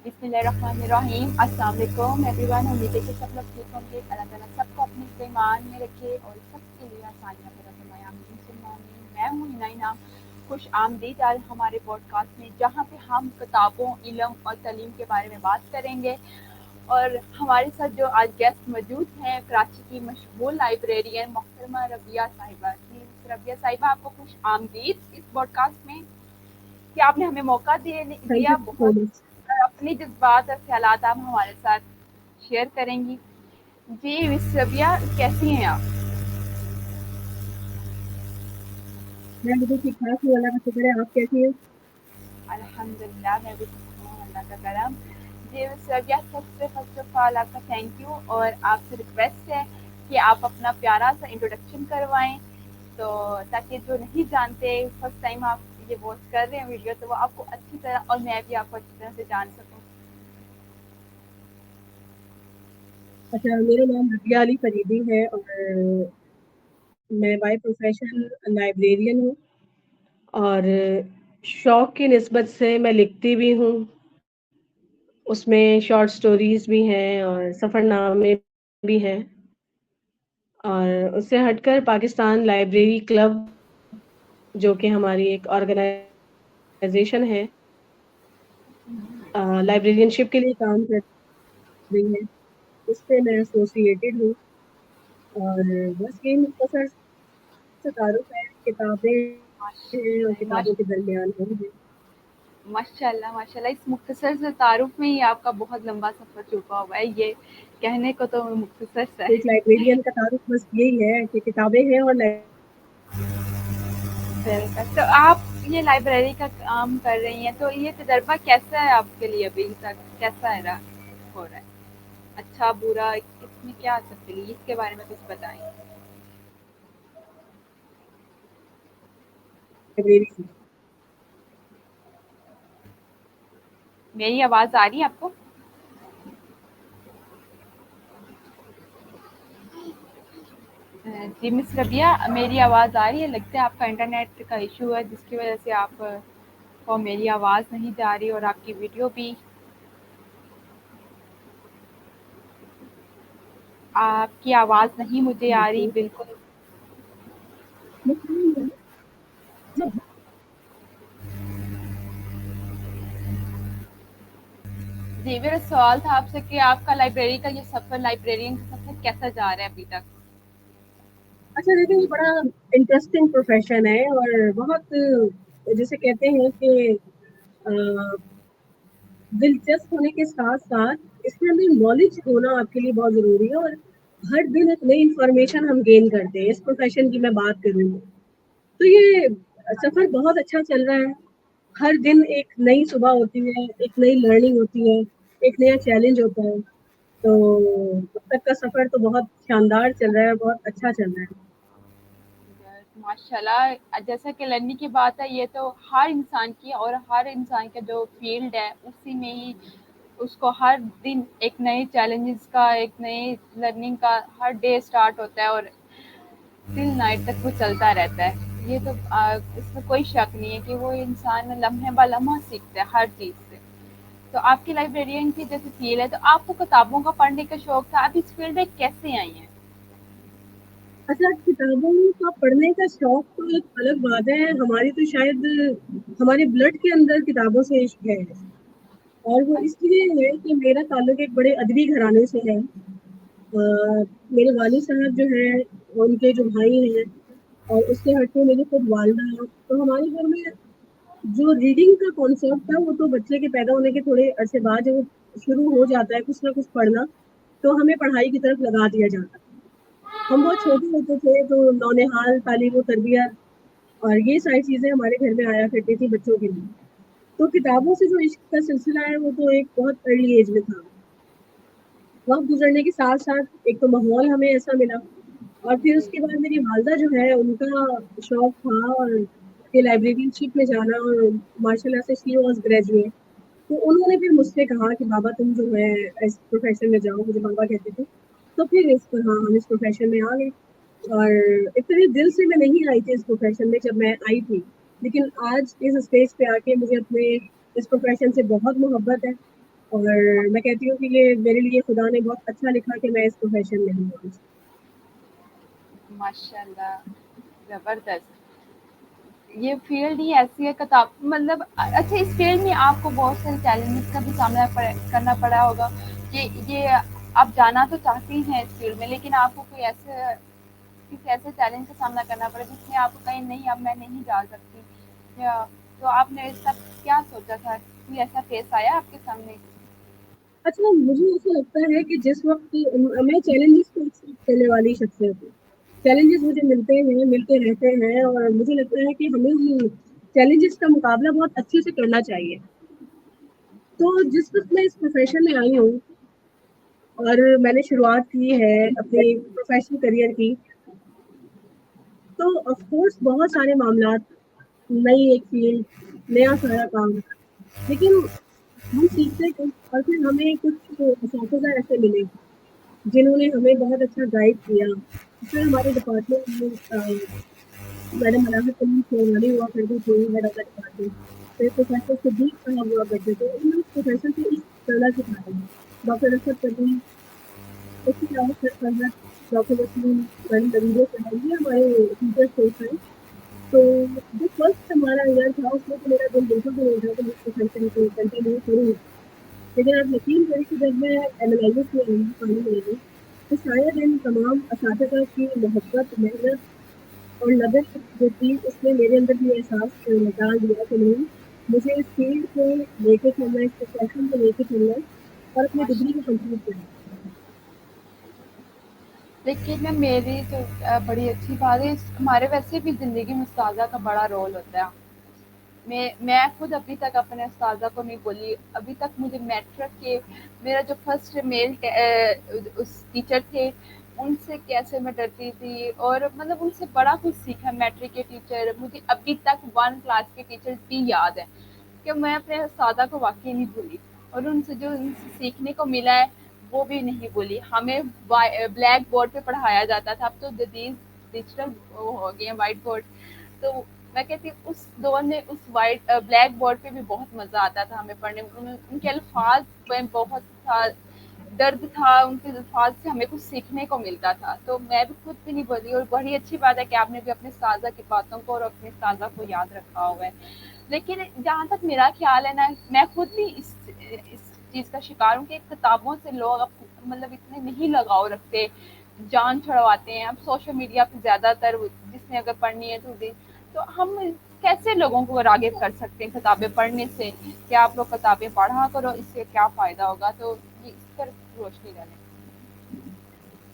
बिस्मिल्लाहिर्रहमानिर्रहीम। अस्सलाम वालेकुम एवरीवन। उम्मीद है कि सब लोग ठीक होंगे। अल्लाह ताला सबको अपने ईमान में रखे और सबके लिए आसानियाँ पैदा फरमाए। आमीन सुम्मा आमीन। मैं हूँ हिना इनाम। खुश आमदीद आज हमारे पॉडकास्ट में, जहाँ पे हम किताबों, इल्म और तालीम के बारे में बात करेंगे। और हमारे साथ जो आज गेस्ट मौजूद हैं, कराची की मशहूर लाइब्रेरियन मोहतरमा रबिया साहिबा। जी रबिया साहिबा, आपको खुश आमदीद इस पॉडकास्ट में कि आपने हमें मौका थैंक दिया। यू सो बहुत मच। अपनी जज्बात और ख्यालात आप हमारे साथ शेयर करेंगी। जी मिस रबिया, कैसी हैं आप? मैं बिल्कुल ठीक ठाक हूँ, अल्लाह का शुक्र है। आप कैसी हैं? अल्हम्दुलिल्लाह, मैं भी ठीक हूँ, अल्लाह का करम। जी मिस रबिया, सबसे फर्स्ट ऑफ ऑल आपका थैंक यू और आपसे रिक्वेस्ट है कि आप अपना प्यारा सा इंट्रोडक्शन करवाएं, तो ताकि जो नहीं जानते, फर्स्ट टाइम आप ये वॉच कर रहे हैं वीडियो, तो वो आपको अच्छी तरह और मैं भी आपको अच्छी तरह से जान सकूँ। अच्छा, मेरा नाम रबिया अली फरीदी है और मैं बाय प्रोफेशन लाइब्रेरियन हूँ और शौक की निस्बत से मैं लिखती भी हूँ। उसमें शॉर्ट स्टोरीज भी हैं और सफ़रनामे भी हैं। और उससे हटकर पाकिस्तान लाइब्रेरी क्लब, जो कि हमारी एक ऑर्गेनाइजेशन है, लाइब्रेरियनशिप के लिए काम कर रही है। उससे मैं एसोसिएटेड हूँ और बस यही मुख्तसर से तारुफ है। किताबें हैं और किताबों के दरमियान हम हैं। माशाल्लाह माशाल्लाह, इस मुख्तसर से तारुफ में ही आपका बहुत लंबा सफ़र छुपा हुआ है। ये कहने को तो मुख्तसर सा तो एक है। लाइब्रेरियन का तारुफ बस यही है कि किताबें हैं और बिल्कुल। तो आप ये लाइब्रेरी का काम कर रही हैं, तो ये तजर्बा कैसा है आपके लिए अभी तक? कैसा है रहा हो रहा है? अच्छा बुरा, इसमें क्या तब्दीली, इसके बारे में कुछ बताएं। लाइब्रेरी। मेरी आवाज़ आ रही है आपको? जी मिस रबिया, मेरी आवाज़ आ रही है? लगता है आपका इंटरनेट का इशू है, जिसकी वजह से आप को मेरी आवाज़ नहीं जा रही और आपकी वीडियो भी। आपकी आवाज़ नहीं मुझे आ रही बिल्कुल। जी, मेरा सवाल था आपसे कि आपका लाइब्रेरी का ये सफ़र, लाइब्रेरियन का सफ़र कैसा जा रहा है अभी तक? अच्छा, देखिए, ये बड़ा इंटरेस्टिंग प्रोफेशन है और बहुत जिसे कहते हैं कि अ, दिलचस्प होने के साथ-साथ इसके अंदर नॉलेज होना आपके लिए बहुत ज़रूरी है और हर दिन एक नई इन्फॉर्मेशन हम गेन करते हैं। इस प्रोफेशन की मैं बात करूँ तो ये सफ़र बहुत अच्छा चल रहा है। हर दिन एक नई सुबह होती है, एक नई लर्निंग होती है, एक नया चैलेंज होता है। तो अब तक का सफ़र तो बहुत शानदार चल रहा है, बहुत अच्छा चल रहा है। माशाल्लाह, जैसा कि लर्निंग की बात है, ये तो हर इंसान की, और हर इंसान का जो फ़ील्ड है, उसी में ही उसको हर दिन एक नए चैलेंजेस का, एक नए लर्निंग का हर डे स्टार्ट होता है और टिल नाइट तक वो चलता रहता है। ये तो इसमें कोई शक नहीं है कि वो इंसान लम्हे ब लम्हा सीखता है हर चीज़ से। तो आपकी लाइब्रेरियन की जैसे फ़ील्ड है, तो आपको किताबों का पढ़ने का शौक था, आप इस फ़ील्ड में कैसे आई हैं? अच्छा, किताबों का पढ़ने का शौक तो एक अलग बात है। हमारी तो शायद हमारे ब्लड के अंदर किताबों से इश्क है और वो इसलिए है कि मेरा ताल्लुक एक बड़े अदबी घराने से है। मेरे वालिद साहब जो हैं, उनके जो भाई हैं और उससे हट के मेरी खुद वालिदा हैं। तो हमारे घर में जो रीडिंग का कॉन्सेप्ट था, वो तो बच्चे के पैदा होने के थोड़े अरसे बाद जब शुरू हो जाता है कुछ ना कुछ पढ़ना, तो हमें पढ़ाई की तरफ लगा दिया जाता है। हम बहुत छोटे होते थे तो नौनिहाल, तालीम व तरबियत और ये सारी चीज़ें हमारे घर में आया करती थी बच्चों के लिए। तो किताबों से जो इश्क का सिलसिला है, वो तो एक बहुत अर्ली एज में था। वक़्त गुज़रने के साथ-साथ एक तो माहौल हमें ऐसा मिला और फिर जी। उसके बाद मेरी वालिदा जो है, उनका शौक था और ये लाइब्रेरियनशिप में जाना और माशाल्लाह से शी वाज़ ग्रेजुएट। तो उन्होंने फिर मुझसे कहा कि बाबा तुम जो है इस प्रोफ़ेशन में जाओ, मुझे बाबा कहते थे। तो फिर इस तरह हम इस प्रोफ़ेशन में आ गए और इतने दिल से मैं नहीं आई थी इस प्रोफ़ेशन में जब मैं आई थी। लेकिन आज इस स्टेज पे आके मुझे अपने इस प्रोफ़ेशन से बहुत मोहब्बत है اور میں کہتی ہوں کہ یہ میرے لیے خدا نے بہت اچھا لکھا کہ میں اس پروفیشن میں ہوں. ماشاء اللہ، زبردست. یہ فیلڈ ہی ایسی ہے کتاب مطلب اچھا اس فیلڈ میں آپ کو بہت سارے چیلنجز کا بھی سامنا کرنا پڑا ہوگا کہ یہ آپ جانا تو چاہتی ہیں اس فیلڈ میں لیکن آپ کو کوئی کسی ایسے چیلنج کا سامنا کرنا پڑا جس میں آپ کو کہیں نہیں اب میں نہیں جا سکتی یا تو آپ نے اس کا کیا سوچا تھا؟ کوئی ایسا فیس آیا آپ کے سامنے؟ اچھا مجھے ایسا لگتا ہے کہ جس وقت میں چیلنجز کو ایکسیپٹ کرنے والی شخصیت ہوں. چیلنجز مجھے ملتے رہتے ہیں اور مجھے لگتا ہے کہ ہمیں چیلنجز کا مقابلہ بہت اچھے سے کرنا چاہیے. تو جس وقت میں اس پروفیشن میں آئی ہوں اور میں نے شروعات کی ہے اپنے پروفیشنل کریئر کی تو آف کورس بہت سارے معاملات، نئی ایک فیلڈ، نیا سارا کام، لیکن ہم سیکھتے گئے اور پھر ہمیں کچھ اساتذہ ایسے ملے جنہوں نے ہمیں بہت اچھا گائڈ کیا. پھر ہمارے ڈپارٹمنٹ میں میڈم ملاحت کلیم شیروانی ہوا کرتی تھی ہیڈ آف دا ڈپارٹمنٹ. پھر پروفیسر صدیق صاحب ہوا کرتے تھے. انہوں نے پروفیسر سے اس طرح سکھایا. ڈاکٹر اشرف کلیم، اس کے علاوہ سر حضرت ڈاکٹر وسیم، میڈم نویدہ صاحب، یہ ہمارے ٹیچرس تھے. تو جو فرسٹ ہمارا ایئر تھا اس میں تو میرا دل بالکل بھی نہیں تھا کہ میں اس پروفیشن کو کنٹینیو کروں. لیکن آپ یقین کریں کہ جب میں اینالائزس میں آئی پانی میں آئی تو شاید ان تمام اساتذہ کی محبت، محنت اور لگن جو تھی اس نے میرے اندر بھی احساس ڈال دیا کہ نہیں مجھے اس فیلڈ کو لے کے چلنا، اس پروفیشن کو لے کے چلنا اور اپنی ڈگری کو ماشاء کمپلیٹ کرنا. لیکن میری تو بڑی اچھی بات ہے ہمارے ویسے بھی زندگی میں استاذہ کا بڑا رول ہوتا ہے. میں خود ابھی تک اپنے استاذہ کو نہیں بولی. ابھی تک مجھے میٹرک کے میرا جو فرسٹ میل اس ٹیچر تھے ان سے کیسے میں ڈرتی تھی اور مطلب ان سے بڑا کچھ سیکھا. میٹرک کے ٹیچر مجھے ابھی تک 1 کلاس کے ٹیچر بھی یاد ہے کہ میں اپنے استاذہ کو واقعی نہیں بھولی اور ان سے جو سیکھنے کو ملا ہے وہ بھی نہیں بولی. ہمیں بلیک بورڈ پہ پڑھایا جاتا تھا. اب تو جدید ڈیجیٹل ہو گئے ہیں وائٹ بورڈ. تو میں کہتی ہوں اس دور میں اس بلیک بورڈ پہ بھی بہت مزہ آتا تھا ہمیں پڑھنے میں. ان کے الفاظ میں بہت تھا درد تھا. ان کے الفاظ سے ہمیں کچھ سیکھنے کو ملتا تھا. تو میں بھی خود بھی نہیں بولی اور بڑی اچھی بات ہے کہ آپ نے بھی اپنے استاذہ کی باتوں کو اور اپنے استاذہ کو یاد رکھا ہوا ہے. لیکن جہاں تک میرا خیال ہے نا میں خود بھی اس چیز کا شکار ہوں کہ کتابوں سے لوگ مطلب اتنے نہیں لگاؤ رکھتے، جان چھڑواتے ہیں. اب سوشل میڈیا پہ زیادہ تر جس نے اگر پڑھنی ہے تو ہم کیسے لوگوں کو راغب کر سکتے ہیں کتابیں پڑھنے سے کہ آپ لوگ کتابیں پڑھا کرو اس سے کیا فائدہ ہوگا. تو یہ اس پر روشنی ڈالیں.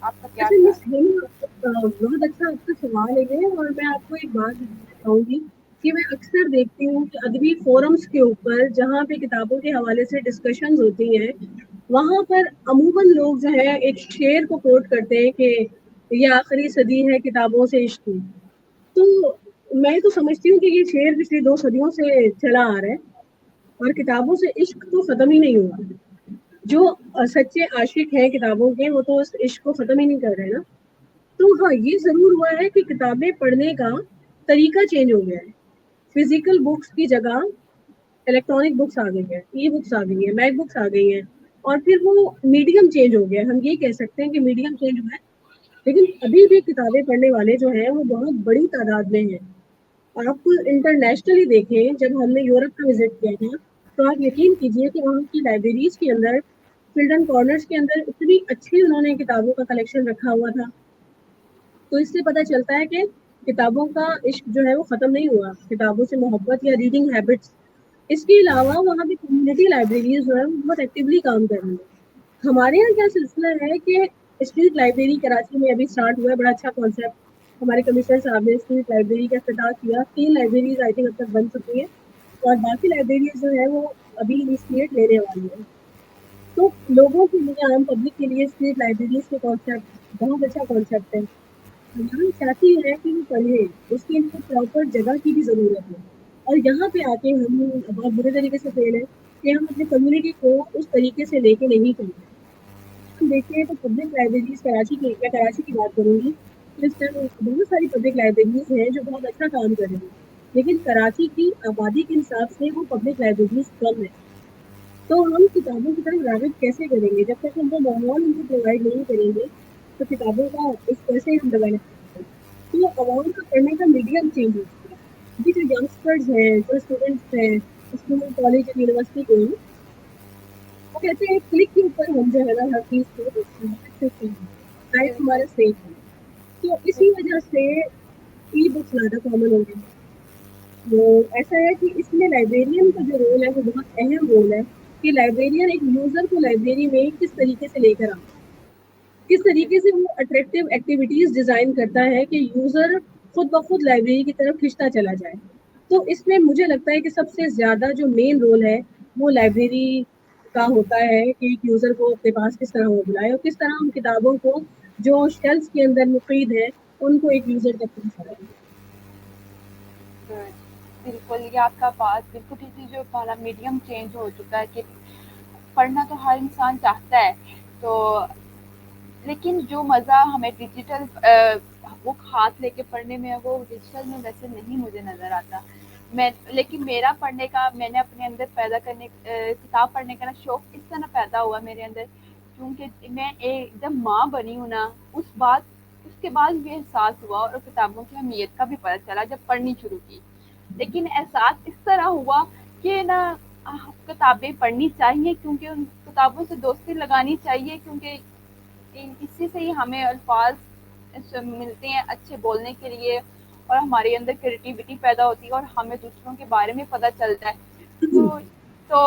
آپ کا کیا اچھا مس خیال ہے؟ ہیما، بہت اچھا آپ کا سوال ہے یہ. اور میں آپ کو ایک بات بتانا چاہوں گی کہ میں اکثر دیکھتی ہوں کہ ادبی فورمز کے اوپر جہاں پہ کتابوں کے حوالے سے ڈسکشنز ہوتی ہیں وہاں پر عموماً لوگ جو ہے ایک شعر کو کوٹ کرتے ہیں کہ یہ آخری صدی ہے کتابوں سے عشق کی. تو میں تو سمجھتی ہوں کہ یہ شعر پچھلی 2 صدیوں سے چلا آ رہا ہے اور کتابوں سے عشق تو ختم ہی نہیں ہوا. جو سچے عاشق ہیں کتابوں کے وہ تو اس عشق کو ختم ہی نہیں کر رہے نا. تو ہاں یہ ضرور ہوا ہے کہ کتابیں پڑھنے کا طریقہ چینج ہو گیا ہے. فزیکل بکس کی جگہ الیکٹرانک بکس آ گئی ہیں، ای بکس آ گئی ہیں، میک بکس آ گئی ہیں اور پھر وہ میڈیم چینج ہو گیا. ہم یہ کہہ سکتے ہیں کہ میڈیم چینج ہوا ہے لیکن ابھی بھی کتابیں پڑھنے والے جو ہیں وہ بہت بڑی تعداد میں ہیں. اور آپ انٹرنیشنلی دیکھیں جب ہم نے یورپ کا وزٹ کیا تھا تو آپ یقین کیجئے کہ وہاں کی لائبریریز کے اندر چلڈرن کارنرز کے اندر اتنی اچھی انہوں نے کتابوں کا کلیکشن رکھا ہوا تھا. تو اس سے پتہ چلتا ہے کہ کتابوں کا عشق جو ہے وہ ختم نہیں ہوا. کتابوں سے محبت یا ریڈنگ ہیبٹس. اس کے علاوہ وہاں بھی کمیونٹی لائبریریز جو ہے وہ بہت ایکٹیولی کام کر رہی ہیں. ہمارے یہاں کیا سلسلہ ہے کہ اسٹریٹ لائبریری کراچی میں ابھی اسٹارٹ ہوا ہے. بڑا اچھا کانسیپٹ. ہمارے کمشنر صاحب نے اسٹریٹ لائبریری کا افتتاح کیا. 3 لائبریریز آئی تھنک اب تک بن چکی ہیں اور باقی لائبریریز جو ہے وہ ابھی انیشیٹ لینے والی ہیں. تو لوگوں کے لیے، عام پبلک کے لیے اسٹریٹ لائبریریز کے کانسیپٹ بہت اچھا کانسیپٹ ہے. ہماری چاہتی ہے کہ وہ پڑھے، اس کے لیے پراپر جگہ کی بھی ضرورت ہے. اور یہاں پہ آ کے ہم بہت برے طریقے سے فیل ہے کہ ہم اپنی کمیونٹی کو اس طریقے سے لے کے نہیں چلتے. ہم دیکھیں تو پبلک لائبریریز کراچی کی، میں کراچی کی بات کروں گی، تو اس ٹائم بہت ساری پبلک لائبریریز ہیں جو بہت اچھا کام کر رہی ہیں لیکن کراچی کی آبادی کے حساب سے وہ پبلک لائبریریز کم ہیں. تو ہم کتابوں کی طرف راغب کیسے کریں گے؟ جب تک ہم وہ ماحول ان کو پرووائڈ نہیں کریں گے تو کتابوں کا اس کیسے ہم ڈیولپ کریں گے؟ تو عوام کا پڑھنے کا میڈیم چینج ہو چکا ہے. ابھی جو یگسٹرز ہیں، جو اسٹوڈنٹس ہیں اسکول کالج اور یونیورسٹی کے، وہ کہتے ہیں کلک کے اوپر ہم جو ہے نا ہر چیز کو ٹائم بالکل ہمارا سیف ہے. تو اسی بالکل وجہ سے ای بکس زیادہ کامن ہو گئی. وہ ایسا ہے کہ اس میں لائبریرین کا جو رول ہے وہ بہت اہم رول ہے کہ لائبریرین ایک یوزر کو لائبریری میں کس طریقے سے لے کر آتا ہے، کس طریقے سے وہ اٹریکٹیو ایکٹیویٹیز ڈیزائن کرتا ہے کہ یوزر خود بخود لائبریری کی طرف کھنچتا چلا جائے. تو اس میں مجھے لگتا ہے کہ سب سے زیادہ جو مین رول ہے وہ لائبریری کا ہوتا ہے کہ ایک یوزر کو اپنے پاس کس طرح وہ بلائے اور کس طرح ہم کتابوں کو جو شیلف کے اندر مقید ہے ان کو ایک یوزر تک پہنچائے. بالکل یہ آپ کا بات بالکل ٹھیک ہے، جو ہمارا میڈیم چینج ہو چکا ہے کہ پڑھنا تو ہر انسان چاہتا ہے، تو لیکن جو مزہ ہمیں ڈیجیٹل بک ہاتھ لے کے پڑھنے میں ہے وہ ڈیجیٹل میں ویسے نہیں مجھے نظر آتا. لیکن میرا پڑھنے کا میں نے اپنے اندر پیدا کرنے کتاب پڑھنے کا نا شوق اس طرح پیدا ہوا میرے اندر، کیونکہ میں ایک جب ماں بنی ہوں نا اس کے بعد مجھے احساس ہوا اور کتابوں کی اہمیت کا بھی پتہ چلا جب پڑھنی شروع کی. لیکن احساس اس طرح ہوا کہ نا کتابیں پڑھنی چاہیے، کیونکہ ان کتابوں سے دوستی لگانی چاہیے، کیونکہ اسی سے ہی ہمیں الفاظ ملتے ہیں اچھے بولنے کے لیے اور ہمارے اندر کریٹیوٹی پیدا ہوتی ہے اور ہمیں دوسروں کے بارے میں پتہ چلتا ہے. تو تو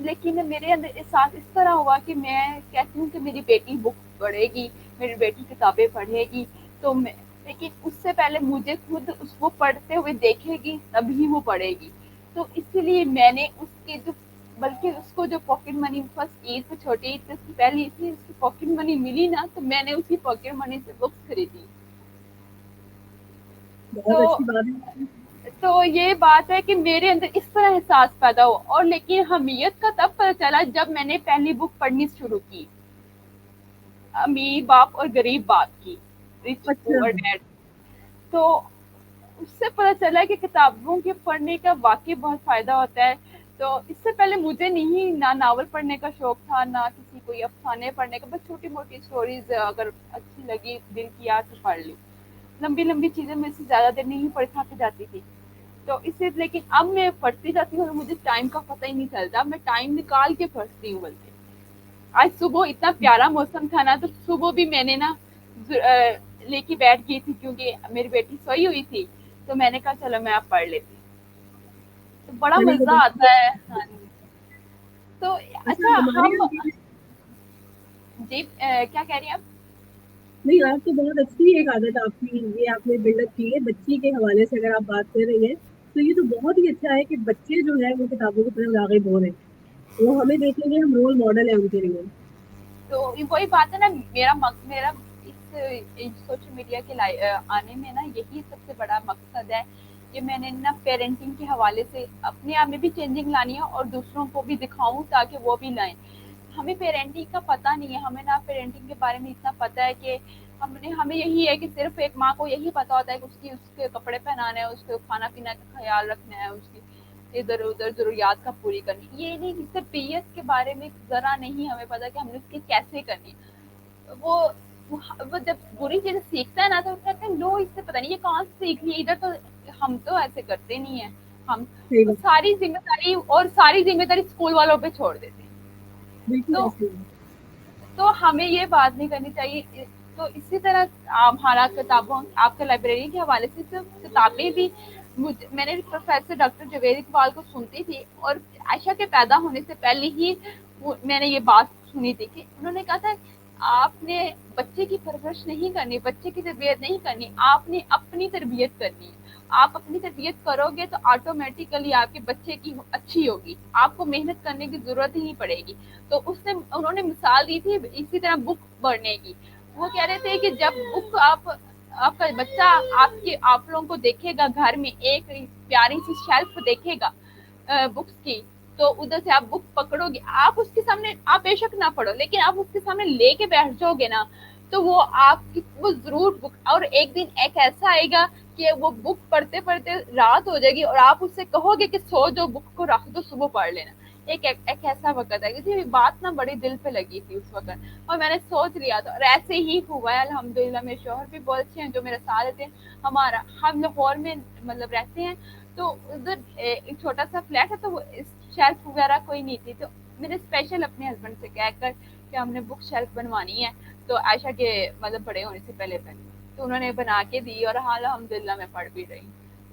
لیکن میرے اندر احساس اس طرح ہوا کہ میں کہتی ہوں کہ میری بیٹی بک پڑھے گی، میری بیٹی کتابیں پڑھے گی، تو لیکن اس سے پہلے مجھے خود اس کو پڑھتے ہوئے دیکھے گی تبھی وہ پڑھے گی. تو اسی لیے میں نے اس کے جو بلکہ اس کو جو پاکٹ منی فرسٹ عید پہ چھوٹی عید پہ پہلی عید پہ اس کی پاکٹ منی ملی نا تو میں نے اسی پاکٹ منی سے بکس خریدی. بہت تو اچھی بات ہے. تو یہ بات ہے کہ میرے اندر اس طرح احساس پیدا ہوا، اور لیکن اہمیت کا تب پتہ چلا جب میں نے پہلی بک پڑھنی شروع کی، امیر باپ اور غریب باپ کی، رچ اچھا، پور ڈیڈ. تو اس سے پتہ چلا کہ کتابوں کے پڑھنے کا واقعی بہت فائدہ ہوتا ہے. تو اس سے پہلے مجھے نہیں نہ ناول پڑھنے کا شوق تھا، نہ کسی کوئی افسانے پڑھنے کا، بس چھوٹی موٹی اسٹوریز اگر اچھی لگی دل کیا تو پڑھ لی. لمبی لمبی چیزیں میں سے زیادہ دیر نہیں پڑھ تھک جاتی تھی. تو اسے لیکن اب میں پڑھتی جاتی ہوں اور مجھے ٹائم کا پتہ ہی نہیں چلتا، میں ٹائم نکال کے پڑھتی ہوں. بلکہ آج صبح اتنا پیارا موسم تھا نا، تو صبح بھی میں نے نا لے کے بیٹھ گئی تھی کیونکہ میری بیٹی سوئی ہوئی تھی، تو میں نے کہا چلو میں اب پڑھ لیتی ہوں. تو بڑا چلیے مزہ تو آتا ہے. ہاں جی. تو اچھا اچھا ہمارے ہم یہاں بھی جی کیا کہہ رہی ہیں آپ؟ نہیں، آپ تو بہت اچھی ایک عادت آپ کی یہ آپ نے بلڈ اپ کی ہے بچی کے حوالے سے اگر آپ بات کر رہی ہیں تو یہ تو بہت ہی اچھا ہے کہ بچے جو ہے وہ کتابوں کی طرف راغب ہو رہے ہیں، وہ ہمیں دیکھیں گے ہم رول ماڈل ہیں ان کے لیے. تو وہی بات ہے نا، میرا اس سوشل میڈیا کے آنے میں نا یہی سب سے بڑا مقصد ہے کہ میں نے نا پیرنٹنگ کے حوالے سے اپنے آپ میں بھی چینجنگ لانی ہے اور دوسروں کو بھی دکھاؤں تاکہ وہ بھی لائیں. ہمیں پیرنٹنگ کا پتہ نہیں ہے، ہمیں نا پیرنٹنگ کے بارے میں اتنا پتہ ہے کہ ہمیں یہی ہے کہ صرف ایک ماں کو یہی پتا ہوتا ہے کہ اس کے کپڑے پہنانے ہیں، اس کو کھانا پینا کا خیال رکھنا ہے، اس کی ادھر ادھر ضروریات کا پوری کرنی. یہ نہیں کہ صرف پیس کے بارے میں ذرا نہیں ہمیں پتا کہ ہم نے اس کی کیسے کرنی. وہ جب بری چیزیں سیکھتا ہے نا تو کہتے ہیں لو اس سے پتہ نہیں یہ کہاں سے سیکھ لی، ادھر تو ہم تو ایسے کرتے نہیں ہیں. ہم صحیح بات، ساری ذمہ داری اسکول والوں پہ چھوڑ دیتے ہیں. بالکل تو ایسے ہی. تو ہمیں یہ بات نہیں کرنی چاہیے. تو اسی طرح ہمارا کتابوں آپ کے لائبریری کے حوالے سے کتابیں بھی میں نے پروفیسر ڈاکٹر جوید اقبال کو سنتی تھی، اور عائشہ کے پیدا ہونے سے پہلے ہی میں نے یہ بات سنی تھی کہ انہوں نے کہا تھا آپ نے بچے کی پرورش نہیں کرنی، بچے کی تربیت نہیں کرنی، آپ نے اپنی تربیت کرنی ہے. آپ اپنی تربیت کرو گے تو آٹومیٹیکلی آپ کے بچے کی اچھی ہوگی، آپ کو محنت کرنے کی ضرورت ہی نہیں پڑے گی. تو انہوں نے مثال دی تھی اسی طرح بک پڑھنے کی. وہ کہہ رہے تھے کہ جب بک آپ کا بچہ آپ لوگوں کو دیکھے گا گھر میں ایک پیاری سی شیلف دیکھے گا بکس کی، تو ادھر سے آپ بک پکڑو گے، آپ اس کے سامنے آپ بے شک نہ پڑھو لیکن آپ اس کے سامنے لے کے بیٹھ جاؤ گے نا، تو وہ آپ کی وہ ضرور بک. اور ایک دن ایک ایسا آئے گا کہ وہ بک پڑھتے پڑھتے رات ہو جائے گی اور آپ اس سے کہو گے کہ سو جو بک کو رکھ دو صبح پڑھ لینا. एक ऐसा वक्त है कि ये बात ना बड़ी दिल पे लगी थी उस वक्त, और मैंने सोच लिया था, और ऐसे ही हुआ है अल्हम्दुलिल्लाह। मेरे शौहर भी बहुत अच्छे हैं जो मेरे साथ रहते हैं। हमारा हम लाहौर में मतलब रहते हैं, तो उधर एक छोटा सा फ्लैट है, तो वो शेल्फ वगैरह कोई नहीं थी, तो मैंने स्पेशल अपने हस्बैंड से कहकर कि हमने बुक शेल्फ बनवानी है, तो आयशा के मतलब बड़े होने से पहले पहले तो उन्होंने बना के दी, और हाँ अल्हम्दुलिल्लाह मैं पढ़ भी रही।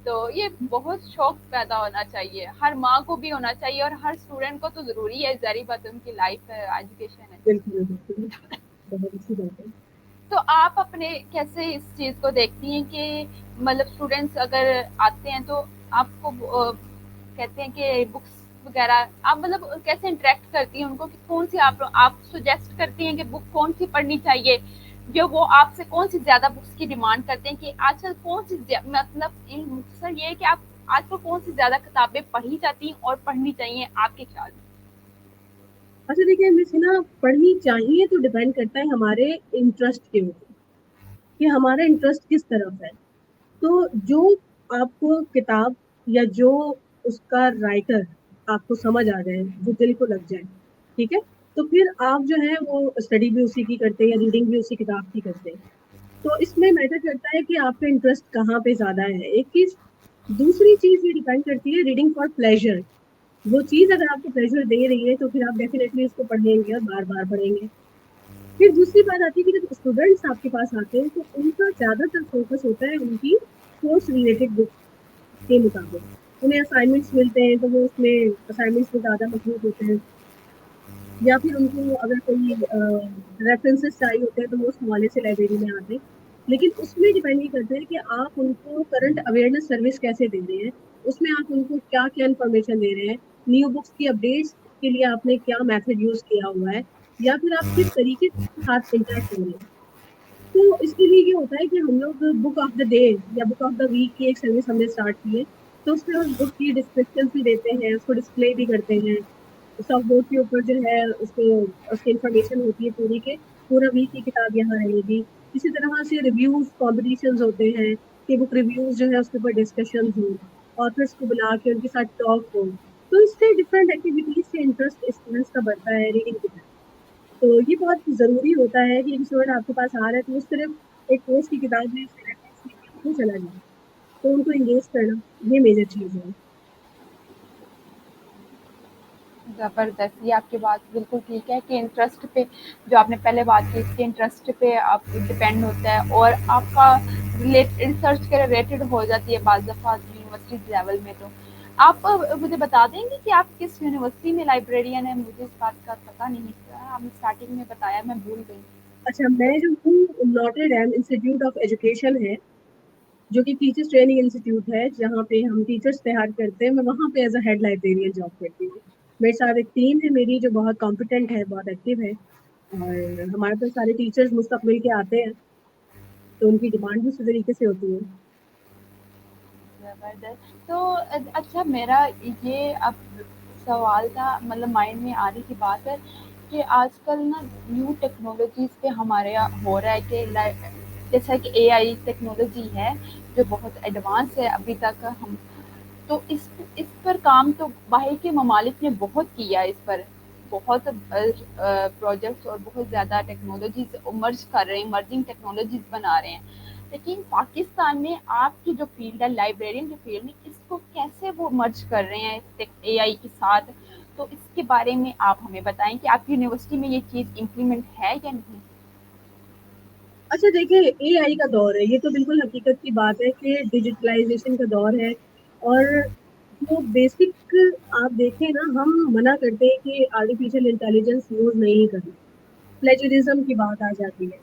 तो ये बहुत शौक पैदा होना चाहिए, हर माँ को भी होना चाहिए, और हर स्टूडेंट को तो ज़रूरी है, ज़ाहिर बात है उनकी लाइफ है, एजुकेशन है। बिल्कुल बिल्कुल, बहुत अच्छी बात है। तो आप अपने कैसे इस चीज़ को देखती हैं कि मतलब स्टूडेंट्स अगर आते हैं तो आपको कहते हैं कि बुक्स वगैरह आप मतलब कैसे इंटरेक्ट करती हैं उनको, कि कौन सी आप सजेस्ट करती हैं कि बुक कौन सी पढ़नी चाहिए, जो वो आपसे कौन सी ज़्यादा बुक्स की डिमांड करते हैं कि आजकल कौन सी मतलब इन मुख्तसर ये है कि आप आजकल कौन सी ज़्यादा किताबें पढ़ी जाती हैं और पढ़नी चाहिए आपके ख्याल में? अच्छा देखिए, वैसे ना पढ़नी चाहिए तो डिपेंड करता है हमारे इंटरेस्ट के ऊपर, कि हमारा इंटरेस्ट किस तरफ है। तो जो आपको किताब या जो उसका राइटर आपको समझ आ जाए, जो दिल को लग जाए, ठीक है? तो फिर आप जो है वो स्टडी भी उसी की करते हैं या रीडिंग भी उसी किताब की करते हैं। तो इसमें मैटर करता है कि आपका इंटरेस्ट कहाँ पे ज़्यादा है, एक चीज़। दूसरी चीज़ ये डिपेंड करती है रीडिंग फॉर प्लेज़र। वो चीज़ अगर आपको प्लेज़र दे रही है तो फिर आप डेफ़िनेटली उसको पढ़ेंगे और बार-बार पढ़ेंगे। फिर दूसरी बात आती है कि जब स्टूडेंट्स आपके पास आते हैं तो उनका ज़्यादातर फ़ोकस होता है उनकी कोर्स रिलेटेड बुक के मुताबिक। उन्हें असाइनमेंट्स मिलते हैं तो वो उसमें असाइनमेंट्स में ज़्यादा मसरूफ़ होते हैं, या फिर उनको अगर कोई रेफ़रेंसेस चाहिए होते हैं तो वो उस हवाले से लाइब्रेरी में आते हैं। लेकिन उसमें डिपेंड ये करता है कि आप उनको करंट अवेयरनेस सर्विस कैसे दे रहे हैं, उसमें आप उनको क्या-क्या इन्फॉर्मेशन दे रहे हैं, न्यू बुक्स की अपडेट्स के लिए आपने क्या मेथड यूज़ किया हुआ है, या फिर आप किस तरीके से उनके साथ इंटरैक्ट हो रहे हैं। तो इसके लिए ये होता है कि हम लोग बुक ऑफ द डे या बुक ऑफ द वीक की एक सर्विस हमने स्टार्ट की है। तो उसमें उस बुक की डिस्क्रिप्शंस भी देते हैं, उसको डिस्प्ले भी करते हैं। सॉफ्ट बोर्ड के ऊपर जो है उसको उसकी इन्फॉर्मेशन होती है पूरी, के पूरा वीक की किताब यहाँ रहेगी। इसी तरह से रिव्यूज़ कॉम्पिटिशन्स होते हैं कि बुक रिव्यूज़ जो है उसके ऊपर डिस्कशंस हों, ऑथर्स को बुला के उनके साथ टॉक हो। तो इससे डिफरेंट एक्टिविटीज़ से इंटरेस्ट स्टूडेंट्स का बढ़ता है रीडिंग की तरफ। तो ये बहुत ज़रूरी होता है कि एक स्टूडेंट आपके पास आ रहा है तो वो सिर्फ़ एक कोर्स की किताब में उससे रेफ़रेंस लेके क्यों चला जाए? तो उनको एंगेज करना, ये मेजर चीज़ है। ज़बरदस्त, ये आपकी बात बिल्कुल ठीक है कि इंटरेस्ट पे, जो आपने पहले बात की, इसके इंटरेस्ट पे आप डिपेंड होता है, और आपका रिसर्च के रिलेटेड हो जाती है बाज़ दफ़ा यूनिवर्सिटी लेवल में। तो आप मुझे बता देंगे कि आप किस यूनिवर्सिटी में लाइब्रेरियन हैं? मुझे इस बात का पता नहीं था, आपने स्टार्टिंग में बताया, मैं भूल गई। अच्छा, मैं जो हूँ नॉटर डैम इंस्टीट्यूट ऑफ एजुकेशन है, जो कि टीचर्स ट्रेनिंग इंस्टीट्यूट है, जहाँ पे हम टीचर्स तैयार करते हैं, मैं वहाँ पे as a head librarian job करती हूँ। मेरे साथ एक टीम है मेरी जो बहुत कॉम्पिटेंट है, बहुत एक्टिव है, और हमारे पास सारे टीचर्स मुस्तक़बिल के आते हैं, तो उनकी डिमांड भी उसी तरीके से होती है। ज़बरदस्त। तो अच्छा, मेरा ये अब सवाल था, मतलब माइंड में आ रही थी बात है कि आजकल ना न्यू टेक्नोलॉजीज़ पे हमारे यहाँ हो रहा है कि जैसा कि एआई टेक्नोलॉजी है, जो बहुत एडवांस है अभी तक हम, तो इस पर काम तो बाहर के ममालिक ने बहुत किया है, इस पर बहुत प्रोजेक्ट्स और बहुत ज़्यादा टेक्नोलॉजीज मर्ज कर रहे हैं, मर्जिंग टेक्नोलॉजीज बना रहे हैं। लेकिन पाकिस्तान में आपकी जो फील्ड है, लाइब्रेरियन जो फील्ड है, इसको कैसे वो मर्ज कर रहे हैं एआई के साथ? तो इसके बारे में आप हमें बताएं कि आपकी यूनिवर्सिटी में ये चीज़ इम्प्लीमेंट है या नहीं? अच्छा देखिए, एआई का दौर है, ये तो बिल्कुल हकीकत की बात है कि डिजिटलाइज़ेशन का दौर है, और जो बेसिक आप देखें ना, हम मना करते हैं कि आर्टिफ़िशियल इंटेलिजेंस यूज़ नहीं करना, प्लेजरिज़्म की बात आ जाती है।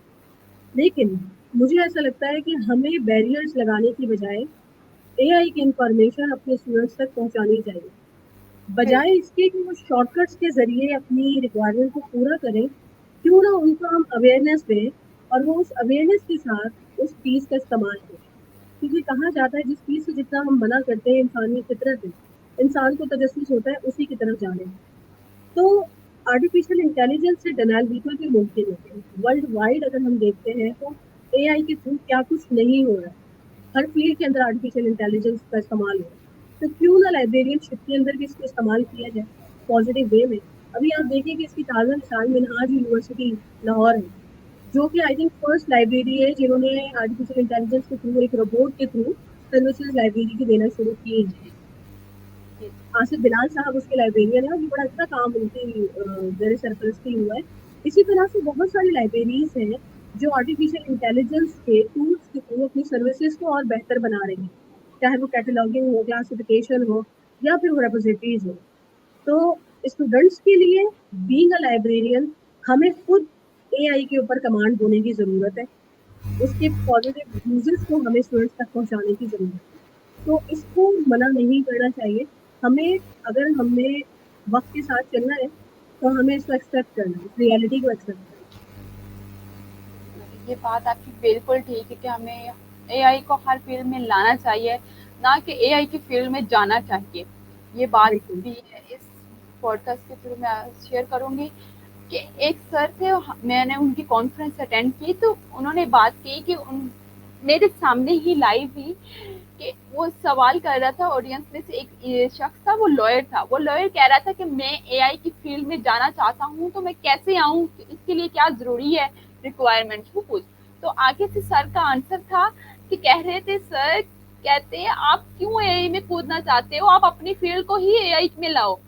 लेकिन मुझे ऐसा लगता है कि हमें बैरियर्स लगाने की बजाय एआई की इन्फॉर्मेशन अपने स्टूडेंट्स तक पहुँचानी चाहिए। बजाय बिल्कुल। इसके कि वो शॉर्टकट्स के ज़रिए अपनी रिक्वायरमेंट को पूरा करें, क्यों ना उनको हम अवेयरनेस दें और वो उस अवेयरनेस के साथ उस चीज़ का इस्तेमाल करें। क्योंकि कहा जाता है जिस चीज़ से जितना हम मना करते हैं इंसानी फितरत है, इंसान को तजस्सुस होता है उसी की तरफ जाने का। तो आर्टिफ़िशियल इंटेलिजेंस से डिनायल बिल्कुल भी मुमकिन नहीं है। वर्ल्ड वाइड अगर हम देखते हैं तो एआई के थ्रू क्या कुछ नहीं हो रहा है। हर फ़ील्ड के अंदर आर्टिफ़िशियल इंटेलिजेंस का इस्तेमाल हो रहा है। तो क्यों ना लाइब्रेरियनशिप के अंदर भी इसको इस्तेमाल किया जाए? पॉजिटिव वे में। अभी आप देखिए कि इसकी ताज़ा मिसाल मिनहाज यूनिवर्सिटी लाहौर है, जो कि आई थिंक फर्स्ट लाइब्रेरी है जिन्होंने आर्टिफिशियल इंटेलिजेंस के थ्रू एक रोबोट के थ्रू सर्विसेज लाइब्रेरी की देना शुरू की है। जी आसिफ बिलाल साहब उसके लाइब्रेरियन है और ये बड़ा अच्छा काम उनकी जेर सरपरस्ती हुआ है। इसी तरह से बहुत सारी लाइब्रेरीज हैं जो आर्टिफिशियल इंटेलिजेंस के टूल्स के थ्रू अपनी सर्विसेज को और बेहतर बना रही हैं, चाहे वो कैटलॉगिंग हो, क्लासिफिकेशन हो, या फिर वो रेपोजिटरीज हो। तो स्टूडेंट्स के लिए बीइंग अ लाइब्रेरियन हमें खुद एआई के ऊपर कमांड होने की ज़रूरत है, उसके पॉजिटिव यूजेस को हमें स्टूडेंट्स तक पहुंचाने की ज़रूरत है। तो इसको मना नहीं करना चाहिए। हमें, अगर हमने वक़्त के साथ चलना है, तो हमें इसको एक्सेप्ट करना है, इस रियलिटी को एक्सेप्ट करना ये बात आपकी बिल्कुल ठीक है कि हमें एआई को हर फील्ड में लाना चाहिए, ना कि एआई की फील्ड में जाना चाहिए। ये है। बात बिल्कुल, भी इस पॉडकास्ट के थ्रू मैं शेयर करूँगी कि एक सर थे, मैंने उनकी कॉन्फ्रेंस अटेंड की तो उन्होंने बात की कि मेरे सामने ही लाइव ही कि वो सवाल कर रहा था, ऑडियंस में से एक ये शख्स था, वो लॉयर था, वो लॉयर कह रहा था कि मैं एआई की फील्ड में जाना चाहता हूँ तो मैं कैसे आऊँ, इसके लिए क्या जरूरी है, रिक्वायरमेंट वो पूछ। तो आगे से सर का आंसर था कि कह रहे थे सर, कहते हैं आप क्यों एआई में कूदना चाहते हो, आप अपनी फील्ड को ही एआई में लाओ।